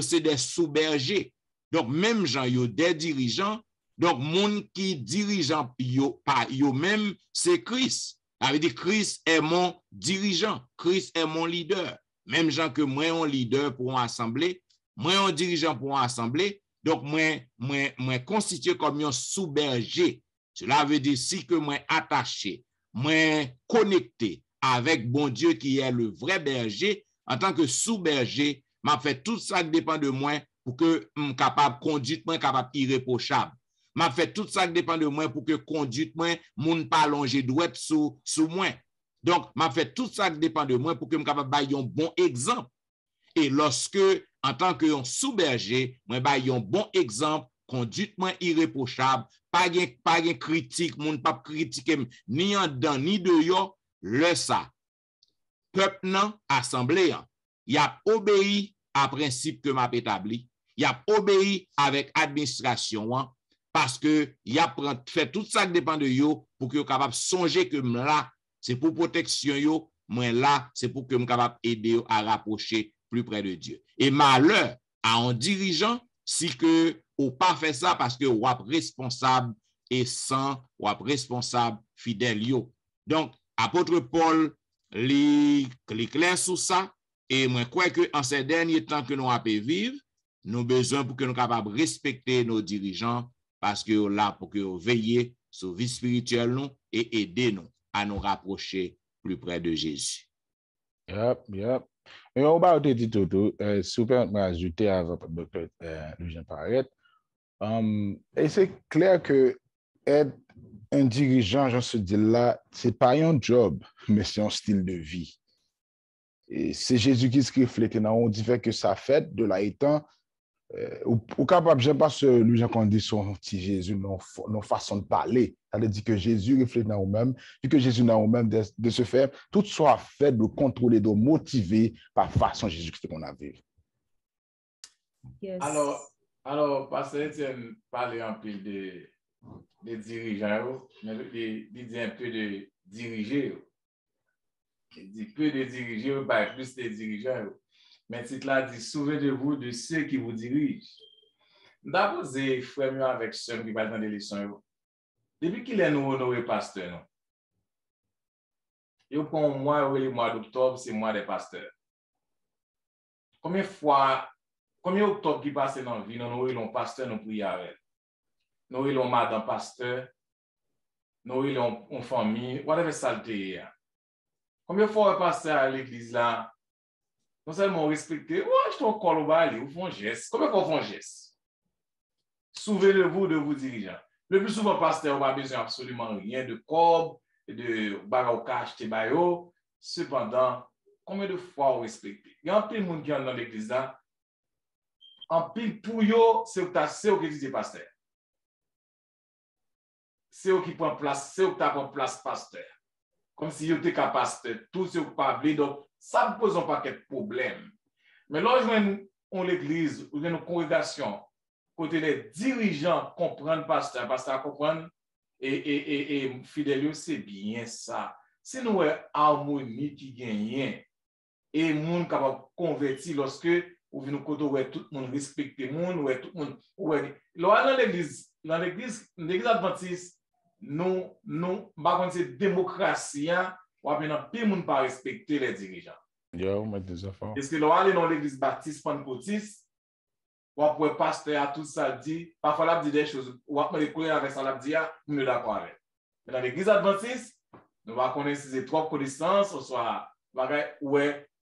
c'est des sous-bergers. Donc, même gens, des dirigeants, donc, monde qui dirigeant, pas même, c'est Christ. Ça veut dire Christ est mon dirigeant, Christ est mon leader. Même gens que moi, un leader pour une assemblée, moi, un dirigeant pour une assemblée, donc moi constitué comme un sous-berger. Cela veut dire si que moi attaché, moi connecté avec bon Dieu qui est le vrai berger, en tant que sous-berger, m'a fait tout ça qui dépend de moi pour que je sois capable de conduire, capable irréprochable. M'a fait tout ça qui dépend de moi pour que conduite moi, moun pas allongé droite sous moi. Donc, m'a fait tout ça qui dépend de moi pour que je sois capable de un bon exemple. Et lorsque, en tant que sous-berger, moi baille un bon exemple, conduite moi irréprochable, pas de critique, moun pas critiquer ni en dedans ni dehors, le ça. Peuple nan, assemblée, il a obéi à principe que m'a établi, il a obéi avec administration, parce que il a fait tout ça qui dépend de yo pour que yo capable songer que là, c'est pour protection yo, moi là, c'est pour que je capable aider à rapprocher plus près de Dieu. Et malheur à un dirigeant si que ou pas fait ça parce que ou responsable et sans ou responsable fidèle yo. Donc apôtre Paul li clair sur ça et moi crois que en ces derniers temps que nous avons vivre, nous besoin pour que nous capables respecter nos dirigeants parce que là pour que veiller sur vie spirituelle nous et aider nous à nous rapprocher plus près de Jésus. Yep. Et on va te dire tout, super, on va ajouter avec le docteur Louis-Jean Parrette. Et c'est clair que être un dirigeant, je se dis là, c'est pas un job, mais c'est un style de vie. Et c'est Jésus-Christ qui reflète, on dit que ça fait de là étant, ou capable, j'aime pas ce Louis-Jean qu'on dit son petit Jésus, nos façons de parler. Ça veut dire que Jésus reflète dans nous-mêmes, puis que Jésus dans nous-mêmes de se faire, tout soit fait de contrôler, de motiver par façon Jésus-Christ qu'on a vécu. Yes. Alors, Pasteur Etienne parlait un peu de dirigeants, mais il dit un peu de diriger. Il dit peu de diriger, plus de dirigeants. Mais titre là dit souvenez-vous de ceux qui vous dirigent. D'abord, c'est frère avec ceux qui parlent dans les leçons. Depuis qu'il est nous honoré pasteur, non? Et pour moi, le mois d'octobre, c'est mois des pasteurs. Combien d'octobre qui passe dans la vie, nous avons pasteur, nous prions avec. Nous avons madame pasteur, nous avons une famille, whatever saleté. Combien de fois pasteur à l'église là? Non seulement respecter, je t'en colle au bal, ou font geste. Combien de fois font geste? Souvenez-vous de vos dirigeants. Le plus souvent, pasteur, on n'a besoin absolument rien de cob, de bagarre cash, de bayo. Cependant, combien de fois on respecte? Il y a un peu de monde qui est dans l'église là. En pile pour eux, c'est eux qui disent pasteur. C'est eux qui prennent place, c'est eux qui prennent place pasteur. Comme si ils étaient pasteur, tout ce qui parle. Donc, ça ne pose pas de problème. Mais lorsque on l'église ou une congrégation, côté les dirigeants comprennent pasteur comprendre et fidèles, c'est bien ça. Si nous avons harmonie qui gagne et le monde capable de convertir lorsque ou nous côté où tout le monde respecte le monde, où tout le monde dans l'église adventiste, nous par c'est démocratie, ou bien tout le monde pas respecter les dirigeants. Est-ce que là dans l'église baptiste pentecôtiste, ou après pasteur à tout ça dit, parfois là dit des choses, ou après les avec ça là dit, nous ne d'accord avec. Mais dans l'église adventiste, nous va connaître ces trois connaissances, soit où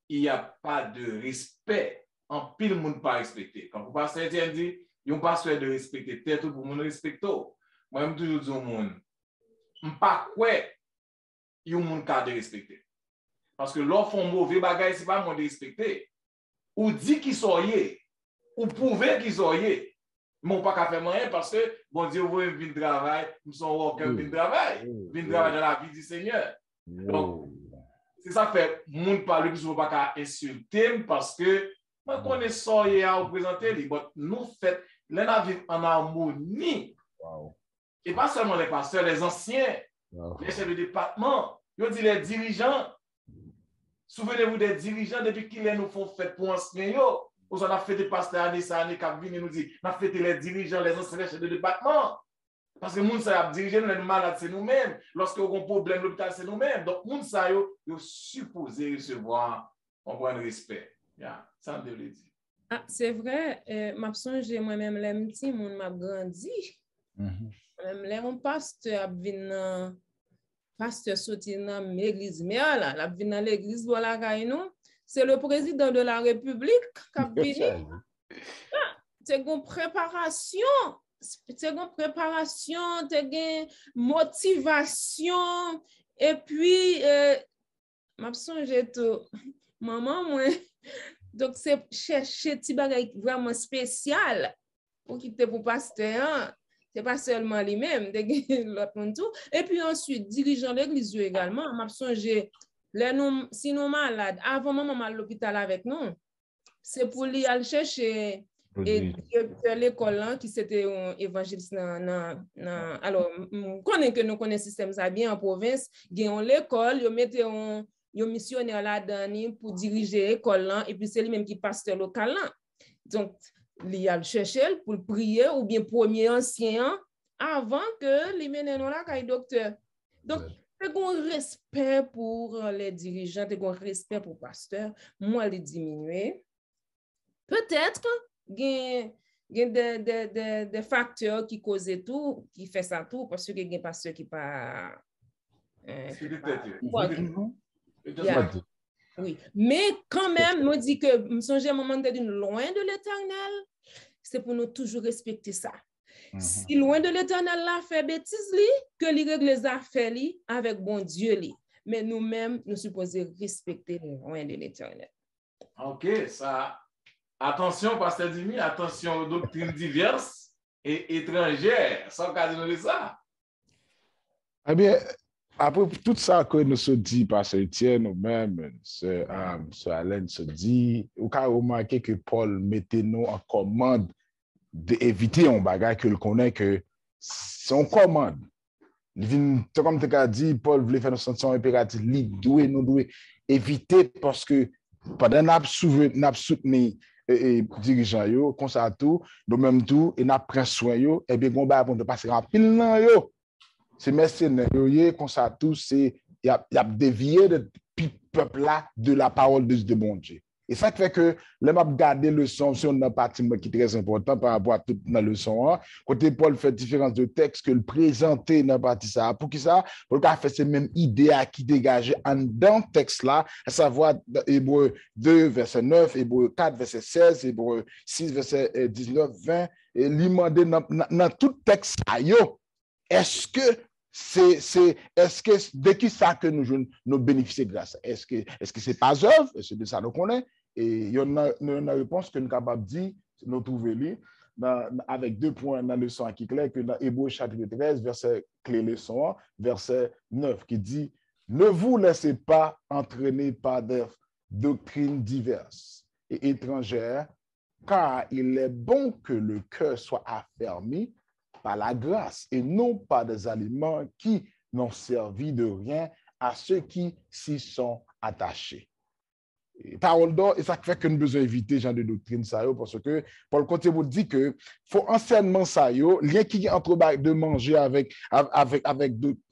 il n'y a pas de respect. En pile monde pas respecté. Quand le pasteur Etienne dit, il n'y a pas de respecter tête pour monde respecter. Moi je toujours dis au monde, pas quoi il y a un monde qui de respecter. Parce que l'offre font mauvais bagage, c'est pas monde de respecter. Ou dit qu'ils soyez, ou pouvez qu'ils soyez. Mais on pas qu'à faire rien parce que bon Dieu vous venir travail, nous sommes worker venir travail dans la vie du Seigneur. Donc c'est ça fait monde parler plus pas qu'à insulter parce que moi connais soyez à représenter les nous fait l'un vivre en harmonie. Et pas seulement les pasteurs, les anciens, les chefs de département, Yo dit les dirigeants, souvenez-vous des dirigeants depuis qu'ils nous font fête pour anciens yo. On a fait des pasteurs années ça année qui viennent nous dire, on a fait les dirigeants, les anciens chefs de département. Parce que moun sa a dirigé nous les malades c'est nous-mêmes. Lorsque on a un problème l'hôpital c'est nous-mêmes. Donc moun sa yo supposé recevoir un bon respect. Yeah, ça me le dit. Ah, c'est vrai, m'a songe moi-même les petits moun m'a grandi. Même les un pasteur vinn pasteur sorti dans l'église mais là, la vinn dans l'église voilà nous, c'est le président de la République qui a venu. C'est une préparation, c'est une préparation, c'est une motivation et puis m'a songe tout maman moi donc c'est chercher petit bagage vraiment spécial pour quitter pour pasteur. C'est pas seulement lui-même, l'autre monde tout. Et puis ensuite, dirigeant l'église également, m'a songé, si nous malades, avant maman à l'hôpital avec nous, c'est pour lui aller chercher et l'école qui c'était un évangéliste alors connaît que nous connaissons système ça bien en province, gagne l'école, yo mettait un missionnaire là-dedans pour diriger l'école là et puis c'est lui-même qui pasteur local là. Donc il a cherché pour prier ou bien premier ancien avant que les mène nous là kay docteur. Donc c'est un respect pour les dirigeants, c'est un respect pour pasteur, moi les diminuer. Peut-être il y a des facteurs qui causent tout, qui fait ça tout parce que il y a des pasteurs qui pas oui, mais quand même, nous dit que nous sommes un moment de loin de l'Éternel, c'est pour nous toujours respecter ça. Si loin de l'Éternel là fait bêtise li, que li règle les affaires li avec bon Dieu li. Mais nous-mêmes, nous supposons respecter loin de l'Éternel. OK, ça. Attention, pasteur Dimi, attention aux doctrines diverses et étrangères. Ça, on dit ça. Eh bien, après tout ça que nous se dit par ce Etienne, nous-mêmes, ce Alain se dit, ou quand remarqué que Paul mettait nous en commande d'éviter un bagage que le connaît que c'est en commande. Comme tu as dit, Paul voulait faire une sanction impérative, nous devons éviter parce que pendant nous soutenu et dirigeants yo comme ça tout nous même tout et n'a prend soin yo et bien on va de passer en pile nan yo c'est mercenaires yo comme ça tout c'est y a dévié de peuple là de la parole de bon Dieu. Et ça fait que le m'a garder leçon sur une partie qui est très important par rapport à toute la leçon. Côté Paul fait différence de texte que le présenter dans partie ça. Pour qui ça? Pour qu'il fait ces mêmes idées qui dégagent dans le texte là, à savoir Hébreux 2 verset 9, Hébreux 4 verset 16, Hébreux 6 verset 19, 20 et lui demander dans tout texte ça yo. Est-ce que de qui ça que nous bénéficions grâce? Est-ce que c'est pas œuvre? Est-ce que de ça nous connaît? Et il y a une réponse que nous sommes capables de dire, nous trouvons avec 2 points dans la leçon qui est clair que dans Hébreux chapitre 13, verset clé leçon 1, verset 9, qui dit « Ne vous laissez pas entraîner par des doctrines diverses et étrangères, car il est bon que le cœur soit affermi par la grâce et non par des aliments qui n'ont servi de rien à ceux qui s'y sont attachés. » Parole d'or, et ça fait que nous devons éviter ce genre de doctrine, ça, parce que Paul Côté vous dit que faut enseignement, ça, lien qui est entre de manger avec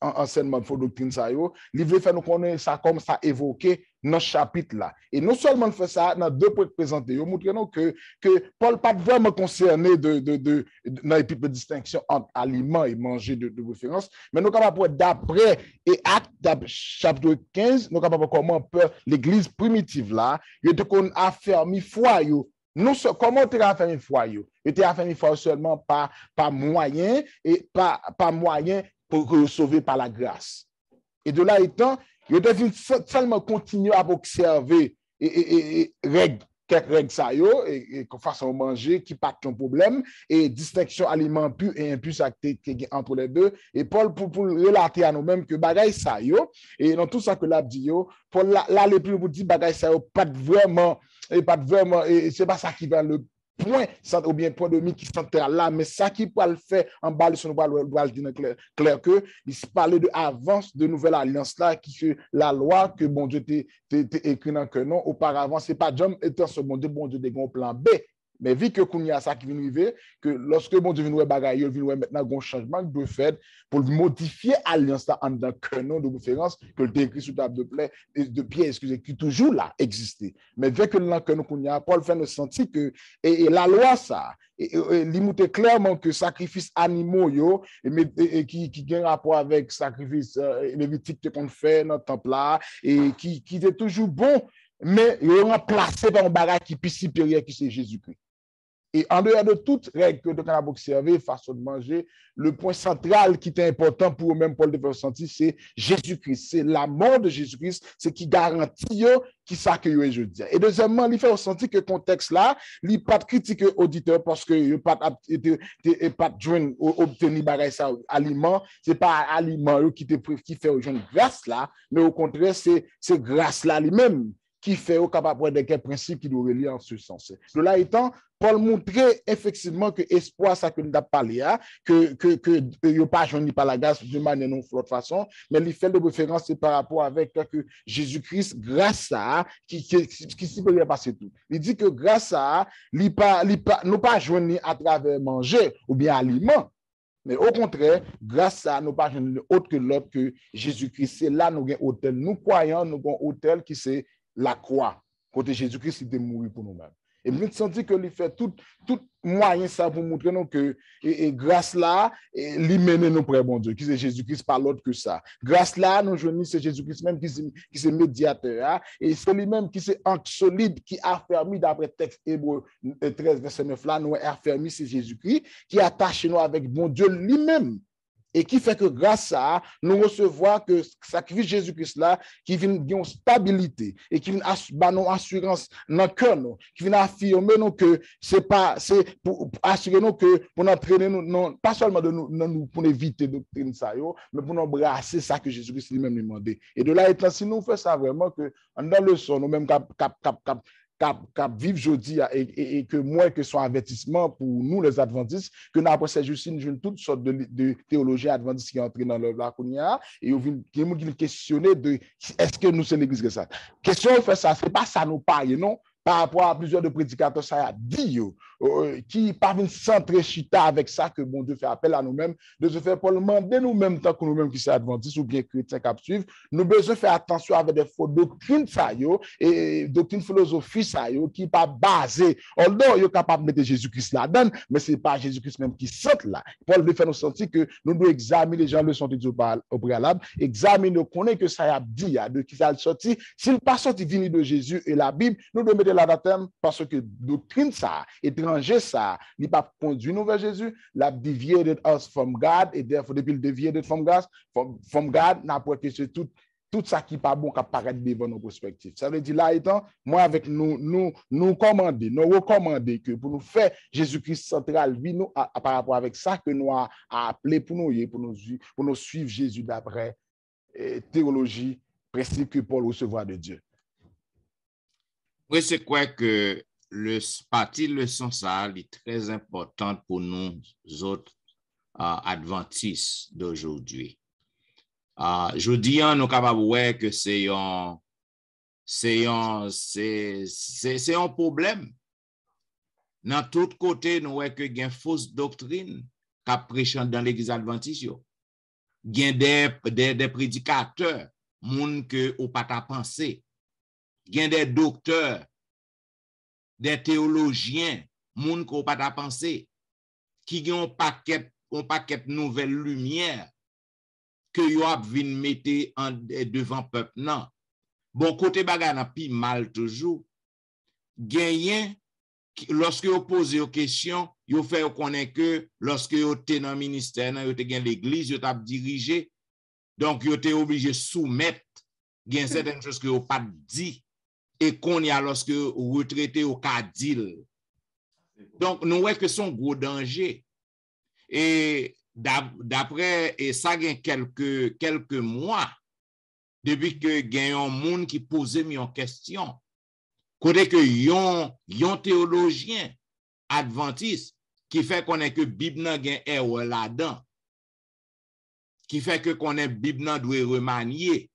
enseignement, faux doctrine, ça, il veut faire nous connaître ça comme ça évoqué dans ce chapitre là. Et non seulement fait ça, dans 2 points présentés, nous montrons que Paul pas vraiment concerné dans les de distinction entre aliments et manger de référence, mais nous sommes capables d'après et Actes chapitre 15, nous sommes capables comment l'église primitive là, il était qu'on a affermi foi yo. Nous comment tu as affermi foi yo? Il était affermi foi seulement par moyen et pas moyen pour sauver par la grâce. Et de là étant, il devait seulement continuer à observer quelques règles ça et façon de manger qui pas de problème et distinction aliments purs et impurs entre les deux. Et Paul pour relater à nous-mêmes que bagaille ça et dans tout ça que l'a dit Paul là les plus pour dire bagaille ça pas vraiment et c'est pas ça qui va le point ou bien point de qui central là, mais ça qui peut le faire en bas de son doit dire clair que il parlait de avance de nouvelle alliance là qui la loi que bon Dieu t'est écrit dans que non auparavant c'est pas John étant ce bon Dieu des grands plan B. Mais vu que qu'on y a ça qui vient arriver, que lorsque bon Dieu vient bagaille, il vient maintenant un changement qui doit faire pour modifier l'alliance là en dans canon de référence que le écrit sous table de pierre, excusez, qui toujours là existait. Mais vu que là qu'on y a, Paul fait nous sentir que et la loi ça il montre clairement que sacrifice animaux yo et qui a un rapport avec sacrifice lévitique qu'on fait dans le temple là et qui est toujours bon, mais il est remplacé par un bagage qui est plus supérieur qui c'est Jésus-Christ. Et en dehors de toute règle que nous avons observé, façon de manger, le point central qui est important pour eux-mêmes, Paul de faire sentir, c'est Jésus-Christ. C'est la mort de Jésus-Christ, c'est qui garantit qui ça que je dis. Et deuxièmement, il fait ressentir que le contexte là, il n'est pas critiquer auditeur parce que il n'est pas joindre obtenir bagage ça aliment, c'est pas aliment qui fait aux gens grâce là, mais au contraire c'est grâce là lui-même qui fait au capable de quel principe qui doit relier en ce sens. De là étant, Paul montrait effectivement que espoir, ça que nous avons parlé, que il n'y pas joint par la grâce de manière non flotte façon, mais il fait de référence par rapport avec que Jésus-Christ, grâce à qui s'y peut rien passer tout. Il dit que grâce à nous pas joindre à travers manger ou bien aliment. Mais au contraire, grâce à nous pas autre que l'autre que Jésus-Christ. C'est là nous avons hôtel. Nous croyons, nous avons hôtel qui c'est la croix. Côté Jésus-Christ, il est mort pour nous-mêmes. Et nous sentons que il fait tout moyen ça pour montrer nous que et grâce là, il mène nous près bon Dieu, qui c'est Jésus-Christ par l'autre que ça. Grâce là, nous joignons c'est Jésus-Christ même qui c'est médiateur, et c'est lui-même qui c'est ancre solide qui a affermi d'après texte Hébreux 13 verset 9 là, nous affermi c'est Jésus-Christ qui attache nous avec bon Dieu lui-même. Et qui fait que grâce à ça, nous recevons que sacrifice Jésus-Christ là, qui vient d'une stabilité et qui vient une assurance dans le cœur, qui vient affirmer nous que c'est pour assurer nous que pour entraîner nous, pas seulement de nous pour éviter doctrine ça, mais pour nous embrasser ça que Jésus-Christ lui-même demandé. Et de là étant, si nous faisons ça vraiment que dans le son, nous-mêmes cap vivre jeudi et que moi que son avertissement pour nous les adventistes que nous après c'est juste une toute sorte de théologie adventiste qui est entrée dans le Laconia et qui nous questionner de est-ce que nous c'est l'église que ça question fait ça c'est pas ça nous parle non par rapport à plusieurs de prédicateurs ça a dit qui parviennent centrer chita avec ça que bon Dieu fait appel à nous-mêmes de se faire pour demander nous-mêmes tant que nous-mêmes qui sommes adventistes ou bien chrétiens qui suivent nous besoin faire attention avec des fausses doctrines ça et doctrine philosophie ça qui pas basé although yo capable de mettre Jésus-Christ là-dedans mais c'est pas Jésus-Christ même qui sent là Paul veut faire nous sentir que nous devons examiner les gens le sont au préalable examiner connaître que ça a dit de qui ça sorti s'il pas sorti venu de Jésus et la Bible nous devons mettre là dedans parce que doctrine ça étranger ça il pas conduit nous vers Jésus l'a deviated us from God et therefore depuis le deviated from God n'a pas que c'est tout ça qui pas bon qui apparaît devant nos perspectives. Ça veut dire là étant moi avec nous recommander que pour nous faire Jésus-Christ central vie nous par rapport avec ça que nous a appelé pour nous suivre Jésus d'après théologie principe que Paul recevoir de Dieu. Oui, c'est quoi que le partie leçon ça est très importante pour nous autres adventistes d'aujourd'hui. Je dis nous sommes capables de voir que c'est un problème. Dans tout côté, nous voyons que il y a une fausse doctrine qui prêche dans l'église adventiste. Il y a des prédicateurs, monde que ou pas ta pensée. Il y a des docteurs, des théologiens, monde que ou pas ta pensée, qui ont un paquet de nouvelles lumières que yo ap vin mette devant peuple non bon côté bagay nan pi mal toujours genyen lorsque yo pose aux questions yo fait connaître que lorsque yo te dans ministère nan yo te gen l'église yo t'a dirigé donc yo te obligé soumettre gen certaines choses que yo pas dit et qu'on y a lorsque retraité au ka dil donc nous voyons que son gros danger et d'après et ça gagne quelques mois depuis que gagne un monde qui posait une question côté que yon théologien adventiste qui fait qu'on est que Bible nan gen erreur là-dedans. Qui fait que qu'on est Bible nan doit remanier.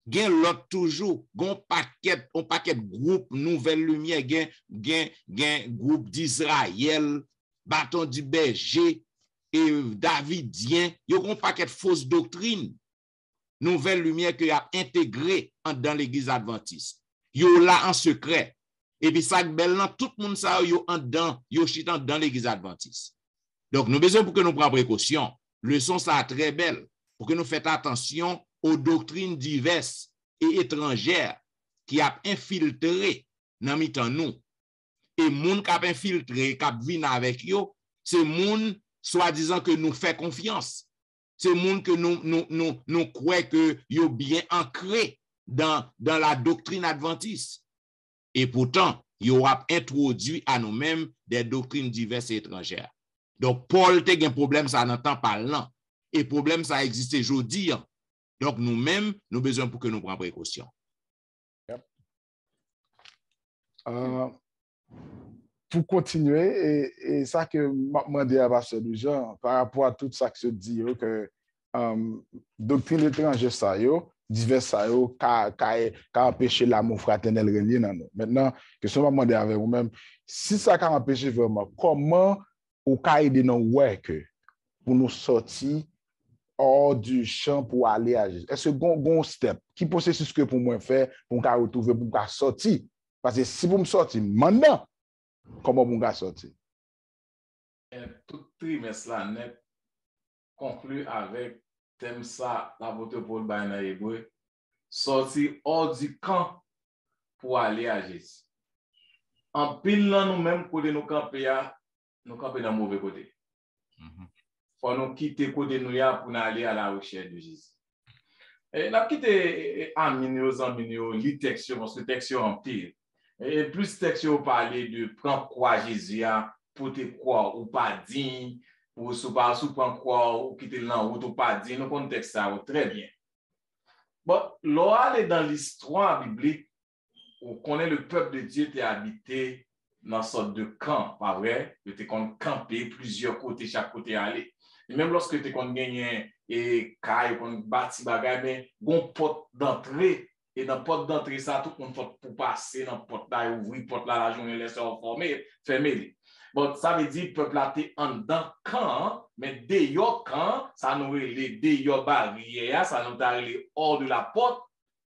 Gen l'autre toujours, gon paquet groupe Nouvelle Lumière, gen groupe d'Israël, Bâton du Berger et Davidien, yo gon paquet fausse doctrine. Nouvelle Lumière que a intégré dans l'église adventiste. Yo là en secret. Et puis ça bel nan tout le monde ça yo en dedans, yo chitan dans l'église adventiste. Donc nous besoin pour que nous prenions précaution. Leçon ça très belle pour que nous fassions attention aux doctrines diverses et étrangères qui a infiltré dans mitan nous. Et moun qui a infiltré, qui a vinn avec yo, c'est moun soi-disant que nous fait confiance. C'est moun que nous croyons que yo bien ancré dans la doctrine adventiste. Et pourtant, yo a introduit à nous-mêmes des doctrines diverses et étrangères. Donc, Paul te gen problème ça dans temps parlant. Et problème ça existe aujourd'hui. Donc, nous-mêmes, nous besoin pour que nous prenions précaution. Yep. Pour continuer, et ça que m'a demandé à Pasteur Jean, par rapport à tout ça que se dit, que doctrine étrangère ça yo, divers ça yo, qu'a empêché l'amour fraternel relié dans nous. Maintenant, question m'a demandé avec vous-même, si ça qu'a empêché vraiment, comment ou qu'a aidé nous ouais que pour nous sortir hors du champ pour aller à Jésus? Est-ce que bon step, qui processus que pour moi faire pour me retrouver pour me sortir? Parce que si vous me sortir maintenant, comment vous me sortir? Tout trimestre là net conclut avec thème ça l'apôtre Paul dans Hébreu, sortir hors du camp pour aller à Jésus. En pile là nous-mêmes côté nous camper dans mauvais côté. Faut nous quitter côté nous pour aller à la recherche de Jésus. Et n'a quitté amis aux amis li texte parce que texte en pile. Et plus texte parler de prendre croix Jésus pour te croire ou pas digne ou sous pas sous prendre croix ou quitter là ou pas digne, nous contexte ça très bien. Bon, l'on aller dans l'histoire biblique où connaît le peuple de Dieu était habité dans une sorte de camp, pas vrai? Tu étais campé plusieurs côtés, chaque côté aller. Et même lorsque tu étais gagné et caille, qu'on bâti bagay, mais gon porte d'entrée et dans porte d'entrée ça tout le monde pour passer dans porte là ouvrir porte là la journée laisser formé fermé. Bon, ça veut dire peuple là t'es en dedans camp, mais dehors camp, ça nous les dehors barrière, ça nous t'a hors de la porte.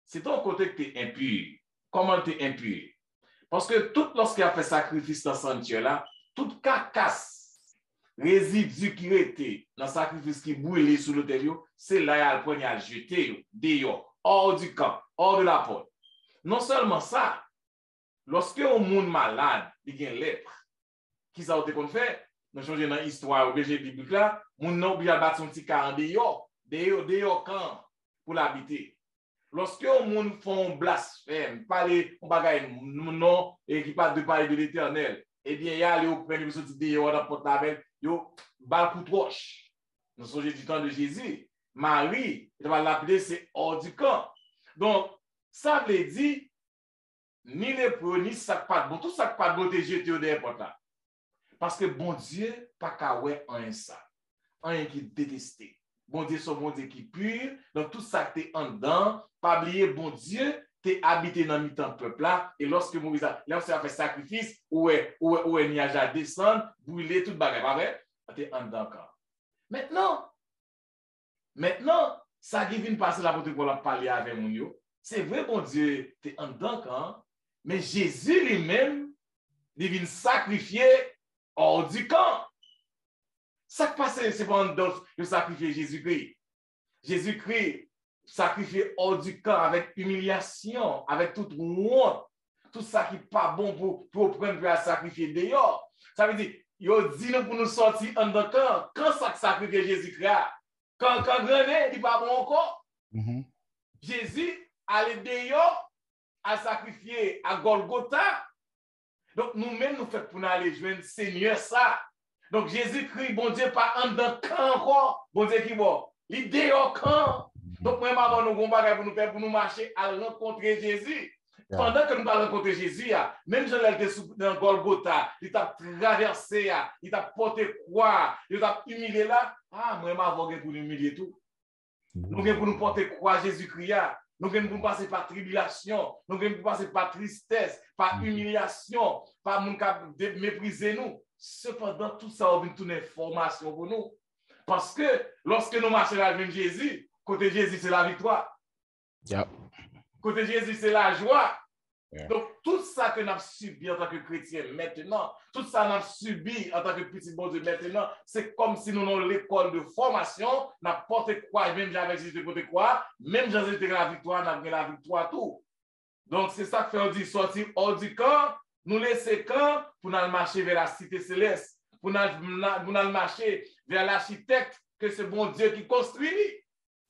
C'est ton côté que tu es impur. Comment tu es impur? Parce que tout lorsqu'il a fait sacrifice dans ce là, toute carcasse, résidu qui était dans le sacrifice qui brûlait sous l'autel, c'est là qu'il a le poignet à jeter dehors, hors du camp, hors de la porte. Non seulement ça, lorsque un monde malade, il a une lèpre, qui ça qu'on fait? Nous changeons dans l'histoire au BG biblique là, moun n'a oublié de battre son petit camp dehors camp pour l'habiter. Lorsque on monde font blasphème, parler on bagaille non et qui parle de l'Éternel, eh bien il y a les au premier sorti dehors dans porte avec yo bal coup roche. Nous sommes du temps de Jésus. Marie, il va l'appeler c'est hors du camp. Donc ça veut dire ni les pro ni sac pas bon, tout sac pas bon t'es jeté au derrière porte là. Parce que bon Dieu pas qu'à ouais en ça. Un qui détesté. Bon Dieu, son bon Dieu qui pur, donc tout ça que tu es en dedans, pas oublier, bon Dieu, tu es habité dans le temps peuple là, et lorsque Moïse a fait sacrifice, où est nuage à descendre, brûler toute bagarre, pas vrai? Tu es en dedans encore. Maintenant, ça qui vient passer là pour te parler avec mon c'est vrai, bon Dieu, tu es en dedans quand, mais Jésus lui-même, il vient sacrifier hors du camp. Ça qui passe, c'est pendant de sacrifier Jésus-Christ. Jésus-Christ sacrifié hors du camp avec humiliation, avec toute honte, tout ça qui n'est pas bon pour prendre à sacrifier dehors. Ça veut dire, il dit pour nous sortir en dedans camp. Quand ça sacrifier Jésus-Christ, quand Grenet, il n'est pas bon encore. Jésus allait dehors à sacrifier à Golgotha. Donc nous-mêmes, nous faisons pour nous aller joindre le Seigneur ça. Donc Jésus-Christ, bon Dieu, pas en dedans camp encore, bon Dieu qui va, l'idée au camp. Donc moi, nous avons pour nous faire pour nous marcher à rencontrer Jésus. Pendant que nous allons rencontrer Jésus, même Jean était dans Golgotha, il t'a traversé, il t'a porté croix, il t'a humilié là. Ah, moi, je vais pour humilier tout. Nous avons pour nous porter croix Jésus-Christ. Nous avons pour nous passer par tribulation, nous avons pour passer par tristesse, par humiliation, par mon cap mépriser nous. Cependant, tout ça a une information pour nous. Parce que lorsque nous marchons avec Jésus, côté Jésus, c'est la victoire. Yep. Côté Jésus, c'est la joie. Yeah. Donc, tout ça que nous avons subi en tant que chrétien maintenant, tout ça que nous avons subi en tant que petit bon Dieu maintenant, c'est comme si nous avons l'école de formation, nous avons porté quoi, même j'avais Jésus porté quoi, même Jésus la victoire, nous avons la victoire tout. Donc, c'est ça que fait on dit sortir hors du camp, nous laisser camp pour nous marcher vers la cité céleste, pour nous marcher vers l'architecte que c'est bon Dieu qui construit.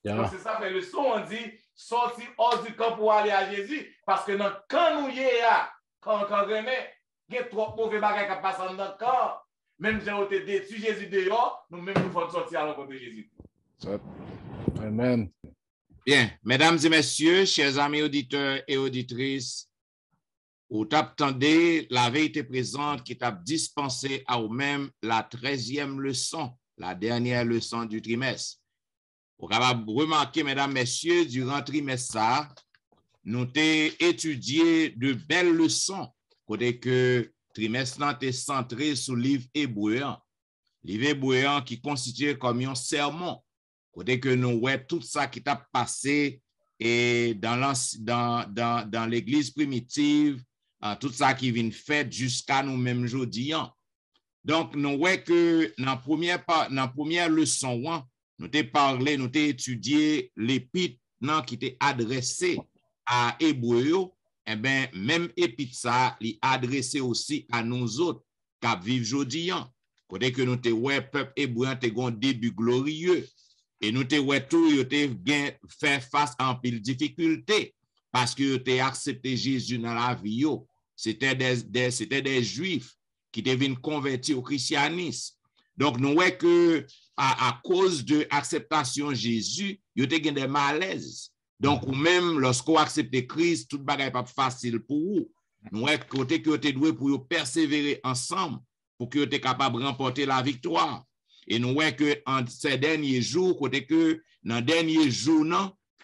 Yeah. Donc, c'est ça fait le son, on dit sortir hors du camp pour aller à Jésus. Parce que dans le camp nous y est, quand René, il y a trop mauvais bagages qui passent dans le camp. Même si on été détruit Jésus dehors, nous-mêmes nous faisons sortir à l'encontre de Jésus. Amen. Bien, mesdames et messieurs, chers amis auditeurs et auditrices, vous attendez la vérité présente qui t'a dispensé à vous-même la 13e leçon, la dernière leçon du trimestre. Vous pouvez remarquer, mesdames, messieurs, durant le trimestre, nous avons étudié de belles leçons. Côté que le trimestre est centré sur le livre hébreu. Livre hébreu qui constitue comme un sermon. Côté que nous voyons tout ça qui t'a passé et dans l'église primitive, tout ça qui vient fait jusqu'à nous-mêmes aujourd'hui. Donc, nous voyons que dans la première leçon, nous t'ai parlé, nous t'ai étudié l'épître qui t'est adressé à Hébreu, eh bien, même épître ça, il adressé aussi à nous autres qui vivons aujourd'hui. Côté que nous t'ai ouais peuple hébreu t'ai un début glorieux et nous t'ai ouais tout t'ai bien fait face à une pile difficulté parce que t'ai accepté Jésus dans la vie. C'était des Juifs qui deviennent convertis au christianisme. Donc, nous voyons que à cause de l'acceptation de Jésus, il y a des malaises. Donc, ou même lorsqu'on accepte Christ, tout le bagage n'est pas facile pour vous. Nous voyons que vous êtes doué pour persévérer ensemble pour que vous êtes capable de remporter la victoire. Et nous voyons que en ces derniers jours, côté que dans les derniers jours,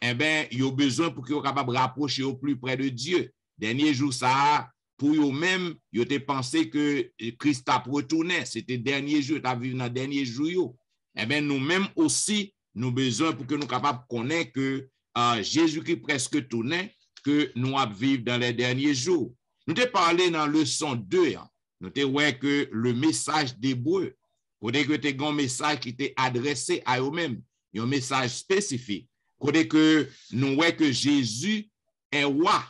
eh bien, il y a besoin pour que vous soyez capable de rapprocher au plus près de Dieu. Derniers jours, ça pour eux-mêmes, ils ont pensé que Christ a retourné. C'était le dernier jour, tu as vécu dans le dernier jour. Eh bien, nous-mêmes aussi, nous avons besoin pour que nous soyons capables de connaître que Jésus-Christ presque tourné, que nous allons vivre dans les derniers jours. Nous t'ai parlé dans la leçon 2, nous t'ai dit que le message d'Hébreu, côté que tu as un message qui t'est adressé à eux-mêmes, un message spécifique. Côté que nous voyons que Jésus est roi.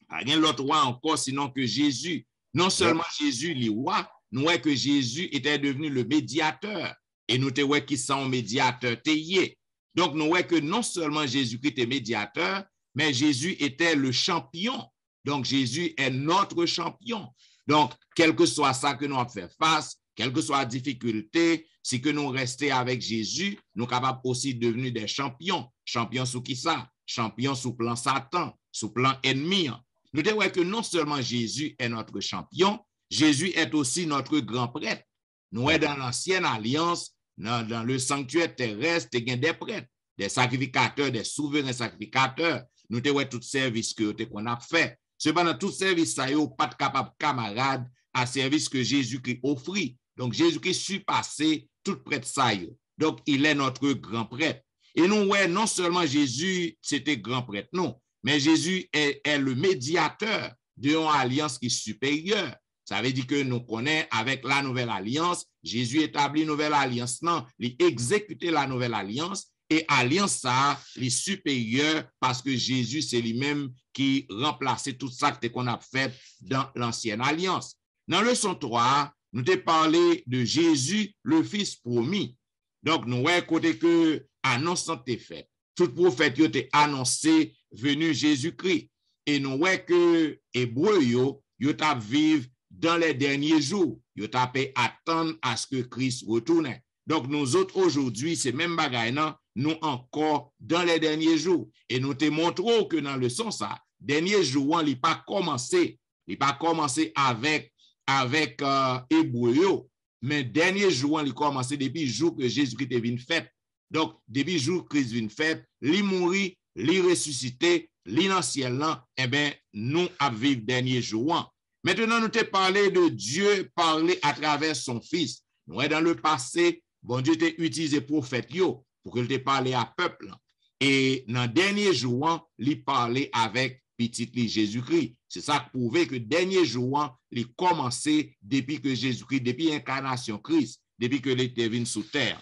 Rien l'autre roi encore, sinon que Jésus. Non seulement Jésus, le roi, nous voyons que Jésus était devenu le médiateur. Et nous te voyons qui sont médiateurs. Donc, nous voyons que non seulement Jésus-Christ est médiateur, mais Jésus était le champion. Donc, Jésus est notre champion. Donc, quel que soit ça que nous avons fait face, quelle que soit la difficulté, si que nous restons avec Jésus, nous sommes capables aussi de devenir des champions. Champions sous qui ça? Champions sous plan Satan, sous plan ennemi. Nous disons que non seulement Jésus est notre champion, Jésus est aussi notre grand prêtre. Nous sommes dans l'ancienne alliance, dans le sanctuaire terrestre, il y a des prêtres, des sacrificateurs, des souverains sacrificateurs. Nous avons tout service qu'on a fait. Cependant, tout service, ça n'est pas capable camarade à service que Jésus-Christ offre. Donc, Jésus-Christ surpassé tout prêtre ça. Donc, il est notre grand prêtre. Et nous voyons non seulement Jésus, c'était grand prêtre, non. Mais Jésus est le médiateur d'une alliance qui est supérieure. Ça veut dire que nous connaissons avec la nouvelle alliance, Jésus établit une nouvelle alliance, non, il exécute la nouvelle alliance et alliance ça, est supérieure parce que Jésus, c'est lui-même qui remplaçait tout ça qu'on a fait dans l'ancienne alliance. Dans le leçon 3, nous t'ai parlé de Jésus, le Fils promis. Donc, nous voyons côté que annonce est faite. Tout prophète a annoncé venu Jésus-Christ. Et nous voyons que Hébreu, ils vivent dans les derniers jours. Ils attendre à ce que Christ retourne. Donc, nous autres, aujourd'hui, c'est même bagaille, nous encore dans les derniers jours. Et nous te montrons que dans le sens ça, dernier jour, il pas commencé avec Hébreu, mais dernier jour, il commencé depuis le jour que Jésus-Christ est venu fait. Donc, depuis le jour que Christ est venu fait, il mourit, il ressuscité, il dans le ciel, eh bien, nous avons vécu dernier jour. Maintenant, nous te parlé de Dieu parler à travers son Fils. Nous, dans le passé, bon Dieu t'a utilisé prophète pour qu'il te parle à peuple. Et dans le dernier jour, il parlait avec petit Jésus-Christ. C'est ça qui prouve que le dernier jour, il commencé depuis que Jésus-Christ, depuis l'incarnation Christ, depuis que il était venu sous terre.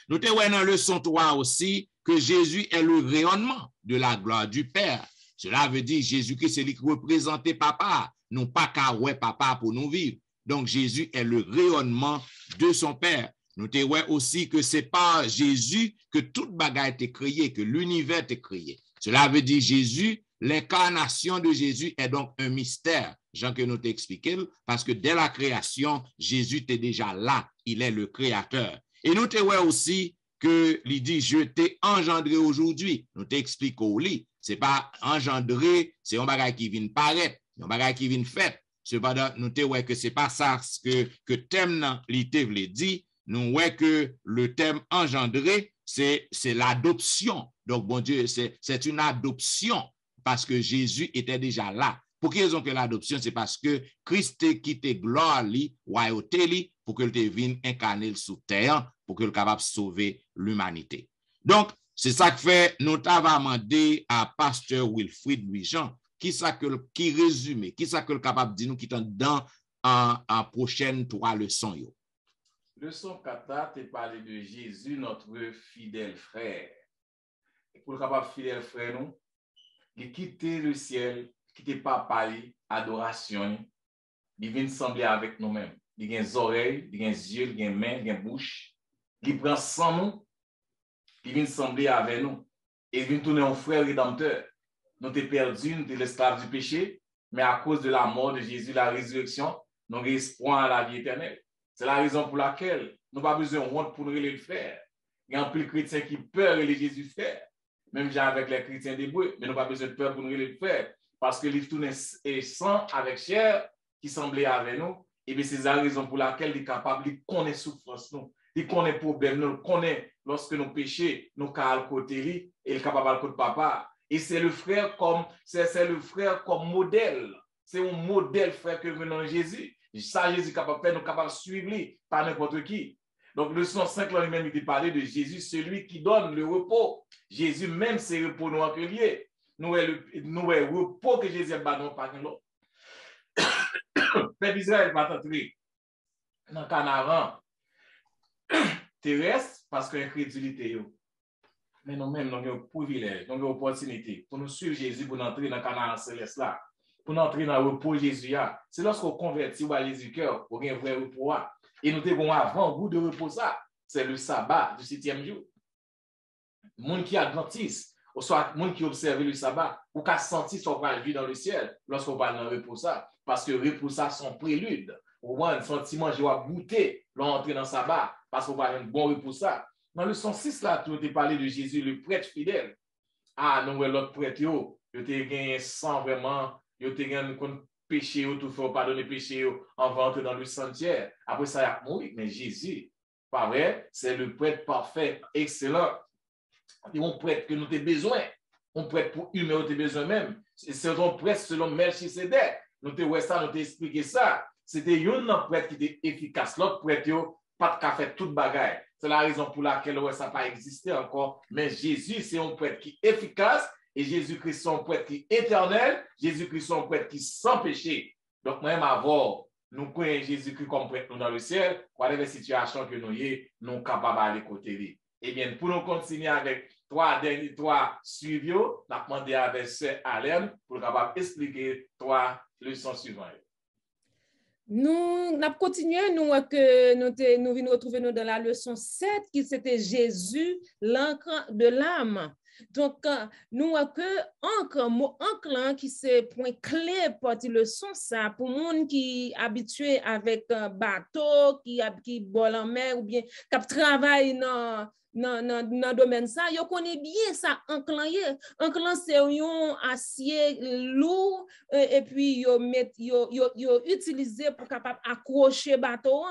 Nous te voyons dans le leçon 3 aussi que Jésus est le rayonnement de la gloire du Père. Cela veut dire Jésus-Christ, c'est lui qui représente papa. Non pas qu'à ouais papa pour nous vivre. Donc Jésus est le rayonnement de son Père. Nous te voyons aussi que c'est par Jésus que toute bagaille était créée, que l'univers était créé. Cela veut dire Jésus, l'incarnation de Jésus est donc un mystère. Jean que nous t'expliquons, parce que dès la création, Jésus était déjà là. Il est le créateur. Et nous te voyons aussi que il dit, je t'ai engendré aujourd'hui. Nous t'expliquons au lit. C'est pas engendré, c'est un bagage qui vient paraître, un bagage qui vient fait. Cependant, nous te voyons que c'est pas ça que thème l'ité veut dire. Nous voyons que le thème engendré, c'est l'adoption. Donc, bon Dieu, c'est une adoption parce que Jésus était déjà là. Pour quelle raison que l'adoption? C'est parce que Christ a quitté gloire, royauté, pour qu'il vienne incarner sous terre, pour qu'il soit capable de sauver l'humanité. Donc, c'est ça que fait, nous avons demandé à Pasteur Wilfrid Louis-Jean, qui résume, qui ça que le capable de dire nous qui est dans en prochaine 3 leçons. Leçon 4, tu parles de Jésus, notre fidèle frère. Et pour le capable fidèle frère, nous, il quitte le ciel, quitte papa, adoration, il vient sembler avec nous-mêmes. Il a des oreilles, il a des yeux, il a des mains, il a une bouche. Il prend sans nous, il vient sembler avec nous. Et il vient tourner en frère rédempteur. Nous sommes perdus, nous sommes l'esclave du péché, mais à cause de la mort de Jésus, la résurrection, nous avons espoir à la vie éternelle. C'est la raison pour laquelle nous n'avons pas besoin de honte pour nous le faire. Il y a un peu de chrétiens qui peur de Jésus faire, même avec les chrétiens d'Hébreu, mais nous n'avons pas besoin de peur pour nous le faire, parce que l'Évangile tourne sang avec chair qui semblait avec nous, et bien c'est la raison pour laquelle il est capable de connaître souffrance nous, il connaît problème nous, connaît lorsque nous péchons, nous car côté et il est capable de côté papa. Et c'est le frère comme modèle. C'est un modèle frère que nous dans Jésus. Ça, Jésus est capable de faire, nous capable de suivre par n'importe qui. Donc, le 105, là, même, il parlait de Jésus, celui qui donne le repos. Jésus, même, c'est le repos nous accueillir. Nous, le repos que Jésus a donné par nous. Père d'Israël va t'entrer dans le Canaan terrestre parce que l'incrédulité. Mais nous-mêmes, nous avons un privilège, nous avons une opportunité pour nous suivre Jésus, pour entrer dans le Canaan céleste là, pour entrer dans le repos de Jésus. C'est lorsqu'on convertit à Jésus cœur, pour un vrai repos. Et nous avons avant goût de repos ça. C'est le sabbat du 7e jour. Les gens qui adventisent, ou soit les gens qui observent le sabbat, ou qui senti son vie dans le ciel, lorsqu'on parle dans le repos ça. Parce que le repos ça, son prélude. Au moins, un sentiment, je vais goûter l'entrée dans le sabbat, parce qu'on va avoir un bon repos ça. Dans le 106, là, tu as parlé de Jésus, le prêtre fidèle. Ah, non, l'autre prêtre, yo, tu as gagné sans vraiment, tu as gagné péché, tout fait, pardonner péché, en vente dans le sanctuaire. Après ça, il a mouru. Mais Jésus, pas vrai, c'est le prêtre parfait, excellent. C'est un prêtre que nous avons besoin. Un prêtre pour humain, nous avons besoin même. C'est un prêtre selon Melchisedec. Nous avons expliqué ça. C'était un prêtre qui était efficace. L'autre prêtre, pas de fait toute bagaille. C'est la raison pour laquelle ça n'a pas existé encore. Mais Jésus, c'est un prêtre qui est efficace. Et Jésus-Christ, c'est un prêtre qui est éternel. Jésus-Christ, c'est un prêtre qui est sans péché. Donc, même avant, nous croyons Jésus-Christ comme prêtre dans le ciel. Quelle est la situation que nous sommes, nous sommes capables d'aller côté lui. Eh bien, pour nous continuer avec trois suivis, nous avons demandé avec Sœur Alain pour capable expliquer 3 leçons suivantes. Nous continué, nous venons retrouver nous dans la leçon 7, qui c'était Jésus, l'encre de l'âme. Donc, nous avons que qui c'est point clé pour la leçon ça, pour les gens qui sont habitués avec un bateau, qui boit en mer, ou bien qui travaillent dans domaine ça, yo connaît bien ça enclan c'est un acier lourd et puis yo utilisé pour capable accrocher bateau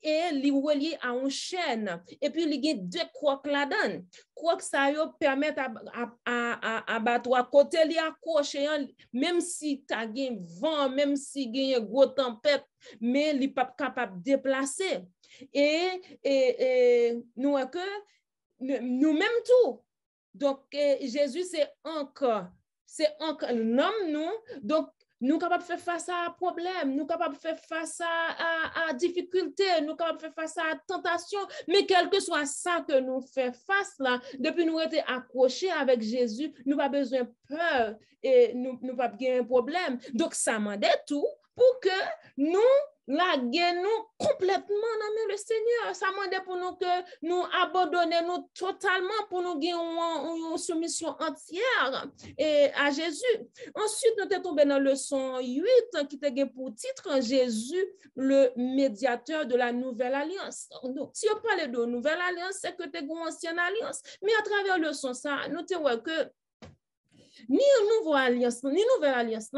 et li relié à une chaîne et puis il y a deux crocs là-dedans. Crocs ça yo permet à bateau à côté li accrocher même si tu as gain vent, même si gain gros tempête, mais li pas capable déplacer. Et nous-mêmes tout. Donc, Jésus, c'est encore l'homme, nous. Donc, nous capables de faire face à un problème, nous capables de faire face à difficulté, nous capables de faire face à tentation, mais quel que soit ça que nous faisons face là, depuis nous être accrochés avec Jésus, nous pas besoin de peur et nous pas gagner un problème. Donc, ça m'a dit tout pour que nous la nous complètement dans le Seigneur. Ça m'a pour nous que nous abandonnons totalement pour nous gagner une soumission entière à Jésus. Ensuite, nous sommes tombés dans le leçon 8 qui était pour titre Jésus, le médiateur de la nouvelle alliance. Donc, si on parle de nouvelle alliance, c'est que tu as une ancienne alliance. Mais à travers le leçon, ça, nous avons que ni nouvelle alliance,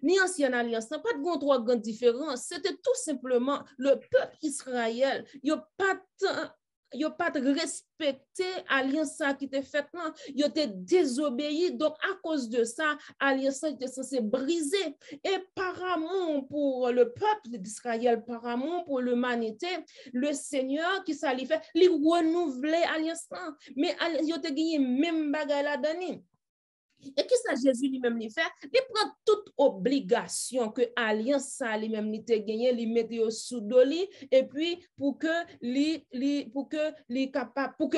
ni ancienne alliance, pas de trop grande différence. C'était tout simplement le peuple Israël. Il n'y a pas de respecter l'alliance qui était faite là. Il a été désobéi. Donc, à cause de ça, l'alliance était censée briser. Et par amour pour le peuple d'Israël, par amour pour l'humanité, le Seigneur qui s'allait faire, il renouvelait l'alliance là. Mais il a gagné même bagaille là-dedans. Et qui ça Jésus lui-même lui fait? Il prend toute obligation que alliance ça lui-même lui te gagné, lui mettre sous doli et puis pour que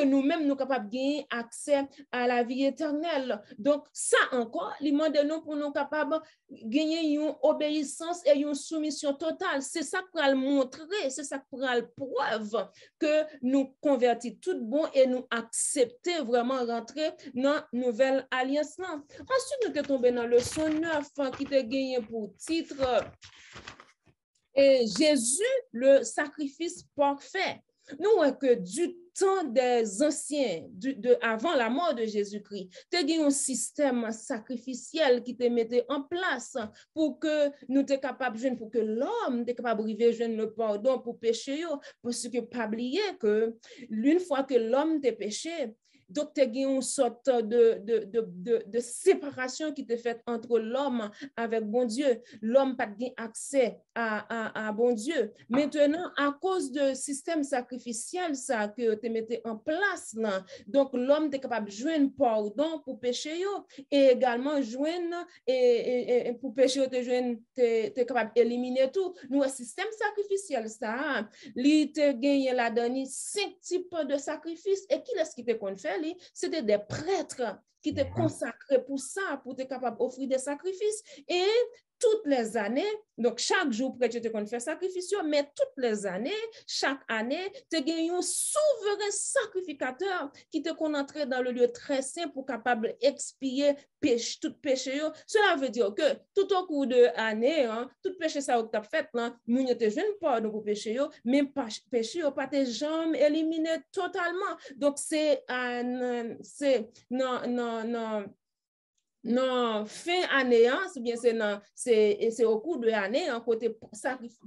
nous-mêmes nous capables gagner accès à la vie éternelle. Donc ça encore, il demande nous pour nous capables gagner une obéissance et une soumission totale. C'est ça pour le montrer, c'est ça pour le preuve que nous convertis tout bon et nous accepter vraiment rentrer dans nouvelle alliance là. Ensuite, nous sommes tombés dans le leçon 9 qui te gagné pour titre Jésus, le sacrifice parfait. Nous voyons que du temps des anciens, avant la mort de Jésus-Christ, tu as un système sacrificiel qui te mettait en place pour que nous soyons capables de pour que l'homme soit capable de joindre le pardon pour péché. Parce que pas oublier que une fois que l'homme t'a péché, donc, tu as une sorte de séparation qui te fait entre l'homme avec bon Dieu. L'homme n'a pas accès à bon Dieu. Maintenant, à cause du système sacrificiel ça, que tu mettais en place, là, donc l'homme est capable de joindre pardon pour péché et également joindre et pour péché, tu es capable d'éliminer tout. Nous, un système sacrificiel, ça, il te gagné la dernière 5 types de sacrifices. Et qui est-ce qui te qu'on fait? C'était des prêtres qui étaient consacrés pour ça, pour être capable d'offrir des sacrifices. Et toutes les années, donc chaque jour, prêtre te faire sacrifice, mais toutes les années, chaque année, tu gagnes un souverain sacrificateur qui te entrer dans le lieu très saint pour capable expier tout péché. Cela veut dire que tout au cours de l'année, tout péché ça que tu as fait, nous ne te jeune pas pour péché, même péché pas tes jambes éliminées totalement. Donc c'est non fin année, c'est au cours de l'année, côté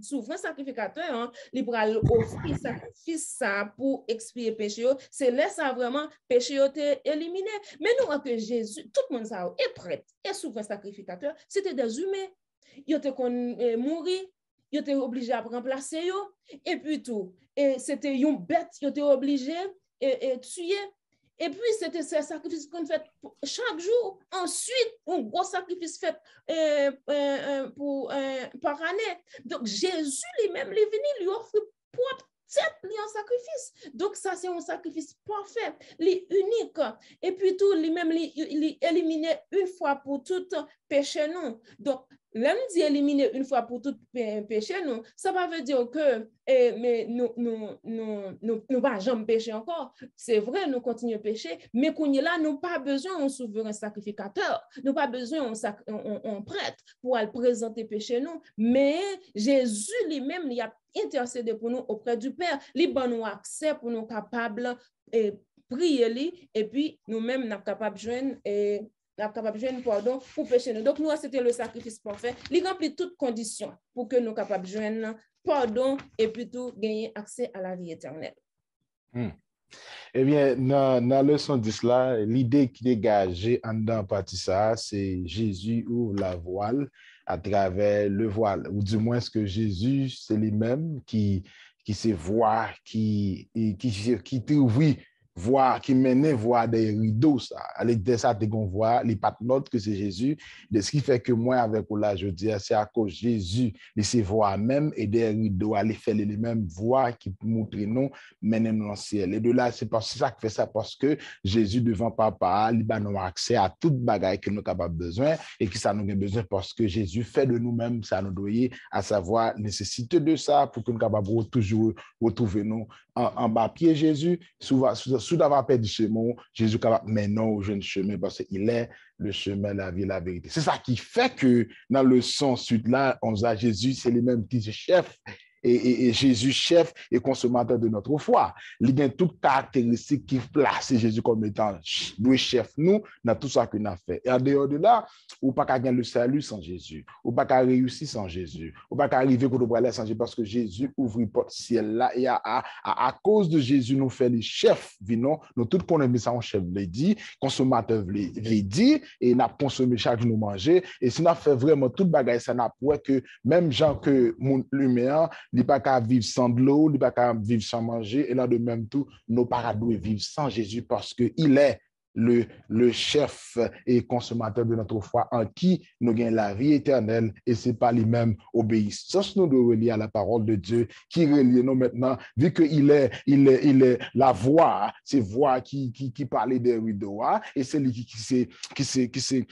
souverain sacrificateur, il pourra offrir sacrifice ça pour expier péché. C'est là ça vraiment péché été éliminé. Mais nous que Jésus, tout le monde ça est prêtre et souverain sacrificateur, c'était des humains. Ils étaient mourir, ils étaient obligés à remplacer et puis tout. Et c'était une bête, ils étaient obligés et tuer. Et puis, c'était ce sacrifice qu'on fait chaque jour. Ensuite, un gros sacrifice fait par année. Donc, Jésus lui-même, il est venu lui offrir propre tête en sacrifice. Donc, ça, c'est un sacrifice parfait, unique. Et puis, tout, lui-même, il éliminé une fois pour toutes péché non. Donc, l'homme dit éliminer une fois pour toutes péché non, ça va veut dire que mais nous pas jamais pécher encore. C'est vrai, nous continuons à pécher, mais qu'on est là, nous pas besoin d'un souverain sacrificateur, nous pas besoin d'un prêtre pour aller présenter péché non, mais Jésus lui-même il a intercédé pour nous auprès du Père, il donne nous accès pour nous capables prier li, et puis nous-mêmes, nous sommes capables de joindre pardon pour pécher nous. Donc, nous, c'était le sacrifice parfait. Il remplit toutes conditions pour que nous soyons capables de joindre pardon et puis tout gagner accès à la vie éternelle. Eh bien, dans la leçon 10 là, l'idée qui dégage en dedans partie ça, c'est Jésus ouvre la voile à travers le voile, ou du moins ce que Jésus, c'est lui-même qui se voit, qui t'ouvre voir, qui mène voir des rideaux, ça. Avec de ça, on voit les patriotes que c'est Jésus. De ce qui fait que moi, avec là, je dis, c'est à cause de Jésus, il se voit même, et des rideaux, aller faire les mêmes voix qui montrent nous, mène nous dans le ciel. Et de là, c'est ça qui fait ça, parce que Jésus, devant Papa, il a nous accès à toute bagaille que nous avons capable besoin, et que ça nous a besoin parce que Jésus fait de nous-mêmes, ça nous doit, à savoir, nécessité de ça, pour que nous capables toujours retrouver nous en bas pied Jésus, souvent, sous d'avoir perdu ce chemin, Jésus capable maintenant au jeune chemin parce qu'il est le chemin, la vie, la vérité. C'est ça qui fait que dans le sens sud là, on a Jésus, c'est le même qui est chef. Et Jésus, chef et consommateur de notre foi. Il y a toutes caractéristiques qui placent Jésus comme étant le chef, nous, dans tout ça qu'on a fait. Et en dehors de là, on ne peut pas gagner le salut sans Jésus. On ne peut pas réussir sans Jésus. On ne peut pas arriver qu'on doit aller sans Jésus parce que Jésus ouvre le porte ciel là. Et à cause de Jésus, nous fait les chefs, nous tous connaissons ça, on chef le dit, consommateur le dit, et nous consommé chaque jour nous manger. Et si nous fait vraiment toute bagaille, ça n'a pas que même gens que mon lumière, il n'y a pas qu'à vivre sans de l'eau, il n'y a pas qu'à vivre sans manger. Et là, de même tout, nos parents doivent vivre sans Jésus parce qu'il est le chef et consommateur de notre foi en qui nous gagnons la vie éternelle et ce n'est pas lui-même obéissance. Nous devons relier à la parole de Dieu qui relie nous maintenant, vu qu'il est la voix, c'est voix qui parlait des rideaux, et c'est lui qui c'est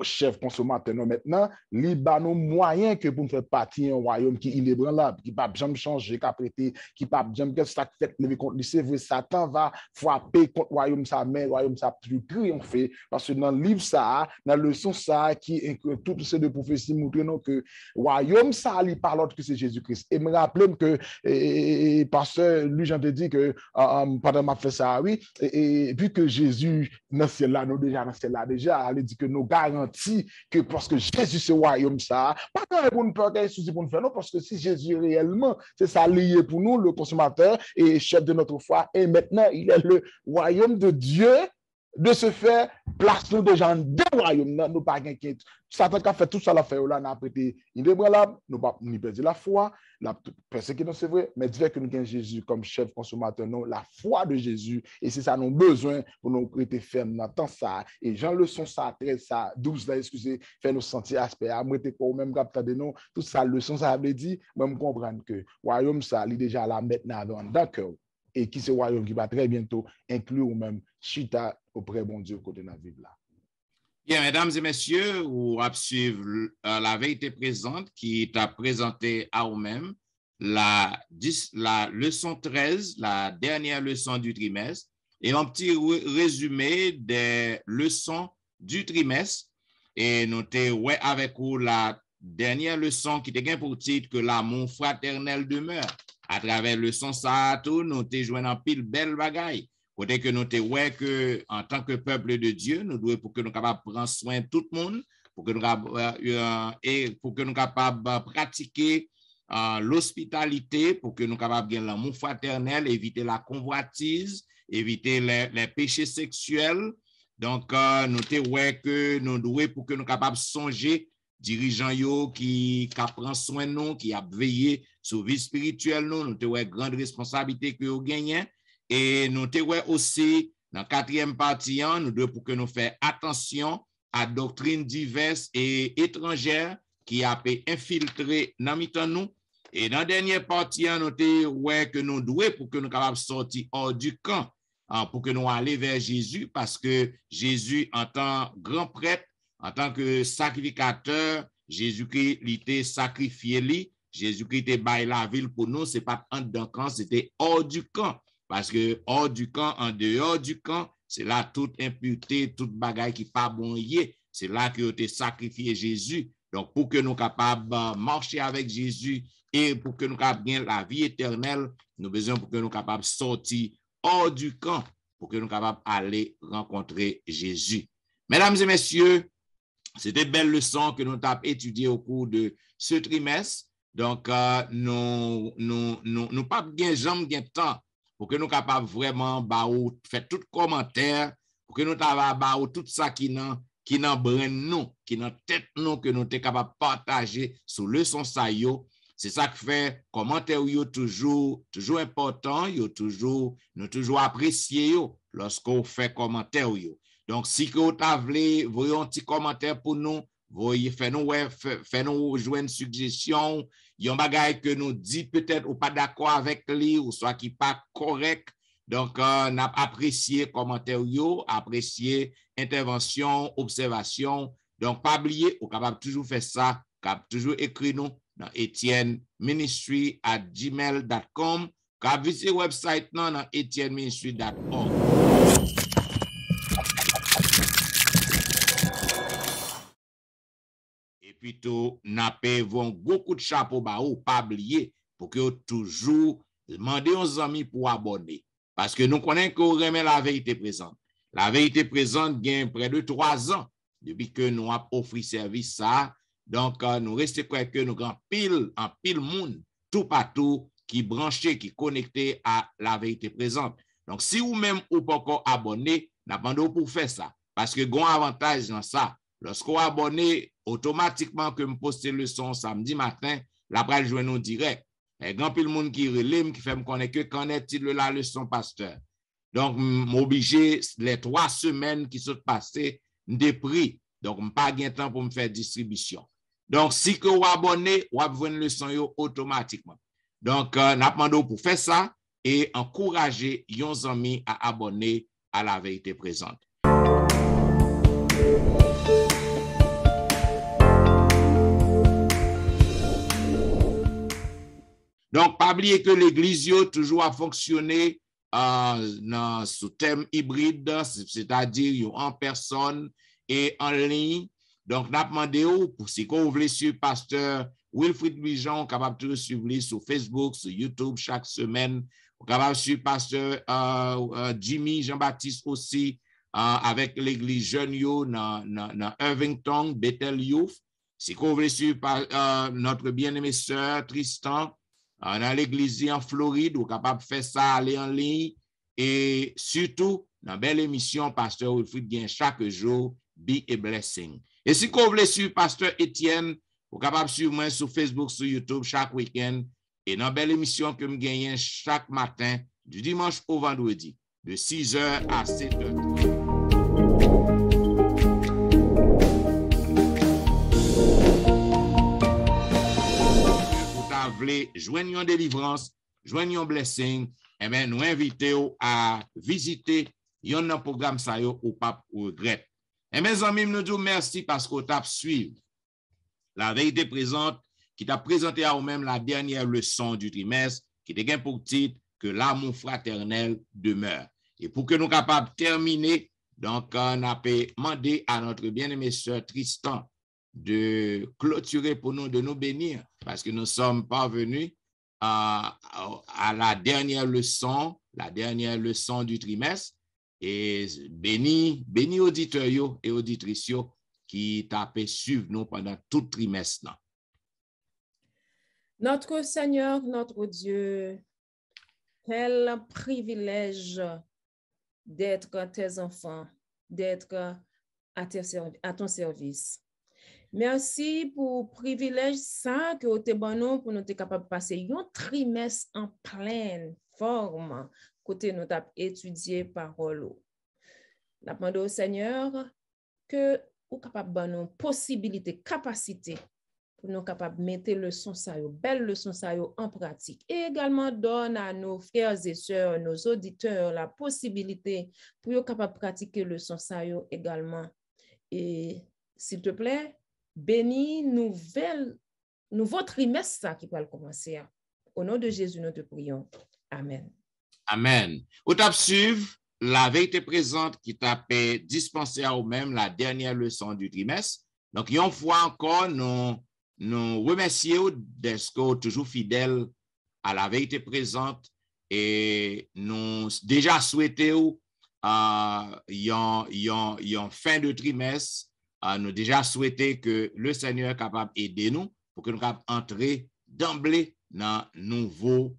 chef consommateur nous maintenant, il a nos moyens que pour nous faire partie d'un royaume qui est inébranlable, qui ne peut jamais changer, qui ne peut jamais faire ça fait lever contre lui. C'est vrai, Satan va frapper contre le royaume sa mère, royaume ça plus triompher parce que dans le livre ça, dans la leçon ça qui inclut toutes ces deux prophéties montrent que royaume ça il parle autre que c'est Jésus-Christ. Et me rappeler que pasteur lui j'en te dit que pendant m'a fait ça oui et puis que Jésus dans ciel là nous déjà dans ciel là déjà il dit que nous garantit que parce que Jésus c'est royaume ça pas pour nous peur qu'il souci pour nous faire non parce que si Jésus réellement c'est ça lié pour nous le consommateur et chef de notre foi et maintenant il est le royaume de Dieu. De ce fait, place nous déjà en deux royaumes, nous pas inquiéter. Satan qui a fait tout ça, là, n'a pas été inébranlable, nous pas ni perdu la foi, la persécution, c'est vrai, mais dire que nous avons Jésus comme chef consommateur, non, la foi de Jésus, et c'est ça, nous avons besoin pour nous prêter ferme dans temps ça, et Jean le son ça, 13, ça, 12, là, excusez, fait nous sentir aspect, à moi, pas au même capteur de nous, tout ça, le son ça veut dire, moi, me comprendre que royaume ça, il est déjà là maintenant dans cœur. Et qui c'est royaume qui va très bientôt inclure ou même chita auprès bon Dieu côté de la Bible là. Bien, mesdames et messieurs, vous allez suivre la vérité présente qui t'a présenté à vous-même la leçon 13, la dernière leçon du trimestre, et un petit résumé des leçons du trimestre. Et notez ouais avec vous la dernière leçon qui était pour titre que l'amour fraternel demeure. À travers le son ça tout, nous te joignons en pile belle bagaille. Côté que nous te ouais que en tant que peuple de Dieu, nous devons pour que nous capables prendre soin de tout le monde, pour que nous capables pratiquer l'hospitalité, pour que nous capables gagner l'amour fraternel, éviter la convoitise, éviter les péchés sexuels. Donc nous te ouais que nous devons pour que nous capables songer dirigeants yo qui prend soin de nous, qui a veillé sur vie spirituelle nous te grande responsabilité que nous gagnons et nous te aussi dans la quatrième partie nous devons pour que nous fassions attention à doctrines diverses et étrangères qui a pu infiltrer dans nous et dans la dernière partie nous te que nous devons pour que nous capables sortir hors du camp pour que nous aller vers Jésus parce que Jésus en tant que grand prêtre en tant que sacrificateur, Jésus-Christ était sacrifié, Jésus-Christ était bail la ville pour nous, c'est pas en dedans camp, c'était hors du camp. Parce que hors du camp, en dehors du camp, c'est là toute impureté, toute bagaille qui pas bon yé. C'est là que été sacrifié Jésus. Donc pour que nous capables marcher avec Jésus et pour que nous capables gagner la vie éternelle, nous besoin pour que nous capables sortir hors du camp. pour que nous capables d'aller rencontrer Jésus. Mesdames et messieurs, c'était une belle leçon que nous avons étudiée au cours de ce trimestre. Donc, nous pas bien jamais de temps pour que nous capables vraiment faire tout commentaire, pour que nous capables tout ça qui n'en brain nous, qui n'en tête nous, que nous sommes capables de partager sur leçon ça yo. C'est ça qui fait commentaire yo toujours important, nous toujours apprécié yo lorsqu'on fait commentaire yo. Donc si que vous avez voyez un petit commentaire pour nous, voyez fait nous jouer une suggestion, yon bagay que nous dit peut-être ou pas d'accord avec lui ou soit qui pas correct. Donc on a apprécié commentaire yo, apprécié intervention, observation. Donc pas oublier, ou capable toujours faire ça, capable toujours écrire nous dans etienneministry@gmail.com, capable visiter website dans etienneministry.org. Et puis tout n'a pas beaucoup de chapeau ba ou pas oublier pour que toujours demander aux amis pour abonner parce que nous connaissons qu'on remet la vérité présente. La vérité présente gagne près de 3 ans depuis que nous avons offert service ça. Donc, nous restons que nous avons en pile monde, tout partout, qui branché, qui connecté à la vérité présente. Donc, si vous-même ou pas encore abonné, n'attendez pour faire ça. Parce que bon avantage dans ça, lorsqu'on abonné, automatiquement que me poste le son samedi matin, l'après le joindre nous direct. Et grand pile monde qui relève, qui fait me connaître que qu'en est-il de la leçon pasteur. Donc, m'obligé les 3 semaines qui sont passées, des prix. Donc, pas gain temps pour me faire distribution. Donc, si que vous abonnez, vous avez une leçon automatiquement. Donc, nous demandons pour faire ça et encourager vos amis à abonner à la vérité présente. Donc, pas oublier que l'église toujours a fonctionné sous thème hybride, c'est-à-dire en personne et en ligne. Donc, nous demandons pour si vous voulez suivre pasteur Wilfrid Bijon, capable de suivre sur Facebook, sur YouTube chaque semaine. Vous capable de suivre pasteur Jimmy Jean-Baptiste aussi avec l'église jeune dans Irvington, Bethel Youth. Si vous voulez suivre notre bien-aimé sœur Tristan dans l'église en Floride, vous capable de faire ça, aller en ligne. Et surtout, dans la belle émission, pasteur Wilfrid vient chaque jour, Be a Blessing. Et si vous voulez suivre pasteur Etienne, vous êtes capable de suivre moi sur Facebook, sur YouTube chaque week-end. Et dans la belle émission que je gagne chaque matin, du dimanche au vendredi, de 6h à 7h. Vous voulez joindre une délivrance, joindre une blessing, et bien nous invitons à visiter un programme ça ou pas regret. Et mes amis, nous disons merci parce que vous avez suivi la vérité présente qui t'a présenté à vous-même la dernière leçon du trimestre qui était pour titre que l'amour fraternel demeure. Et pour que nous capables de terminer, donc on a demandé à notre bien-aimé sœur Tristan de clôturer pour nous, de nous bénir parce que nous sommes parvenus à la dernière leçon du trimestre. Et béni auditeurs et auditrices qui tapent suivre nous pendant tout trimestre. Notre Seigneur, notre Dieu, quel privilège d'être tes enfants, d'être à ton service. Merci pour le privilège ça que tu as donné pour nous être capables de passer un trimestre en pleine forme. Côté nous avons étudié parole. Nous demandons au Seigneur que nous capable de nous possibilité, capacité pour nous capables de mettre leçon ça yo, belle leçon ça yo en pratique. Et également donne à nos frères et sœurs, nos auditeurs la possibilité pour nous capables de pratiquer leçon ça yo également. Et s'il te plaît, bénis nouveau trimestre ça qui va commencer. Au nom de Jésus, nous te prions. Amen. Amen. Vous t'avez suivi la vérité présente qui t'a dispensé à vous-même la dernière leçon du trimestre. Donc, une fois encore, nous remercions d'être toujours fidèles à la vérité présente et nous déjà souhaitons yon fin de trimestre, nous déjà souhaité que le Seigneur est capable d'aider nous pour que nous puissions entrer d'emblée dans nouveau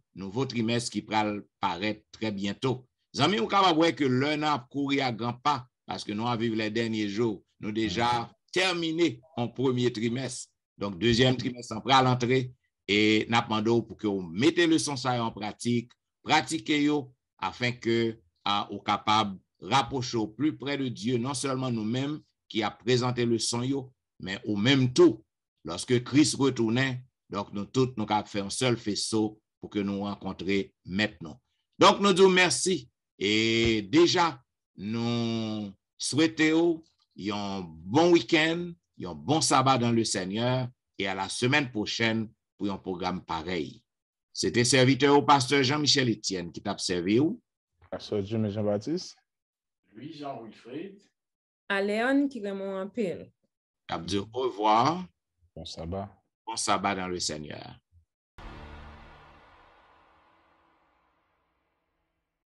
trimestre qui va paraître très bientôt. Amis, nous capable voir que l'un a couru à grands pas parce que nous avons vécu les derniers jours. Nous déjà terminé en premier trimestre. Donc, deuxième trimestre, on prend l'entrée et nous demandons pour que vous mettez le son ça en pratique, pratiquez-le afin que vous capable de rapprocher au plus près de Dieu, non seulement nous-mêmes qui a présenté le son, mais au même temps, lorsque Christ retournait, donc nous tous, nous avons fait un seul faisceau pour que nous rencontrions maintenant. Donc, nous disons merci et déjà, nous souhaitons un bon week-end, un bon sabbat dans le Seigneur et à la semaine prochaine pour un programme pareil. C'était serviteur au pasteur Jean-Michel Etienne qui t'a servi où? Pasteur Jim Jean-Baptiste. Louis-Jean Wilfrid. À Léon qui Raymond Ampel. Cap dire au revoir. Bon sabbat. Bon sabbat dans le Seigneur.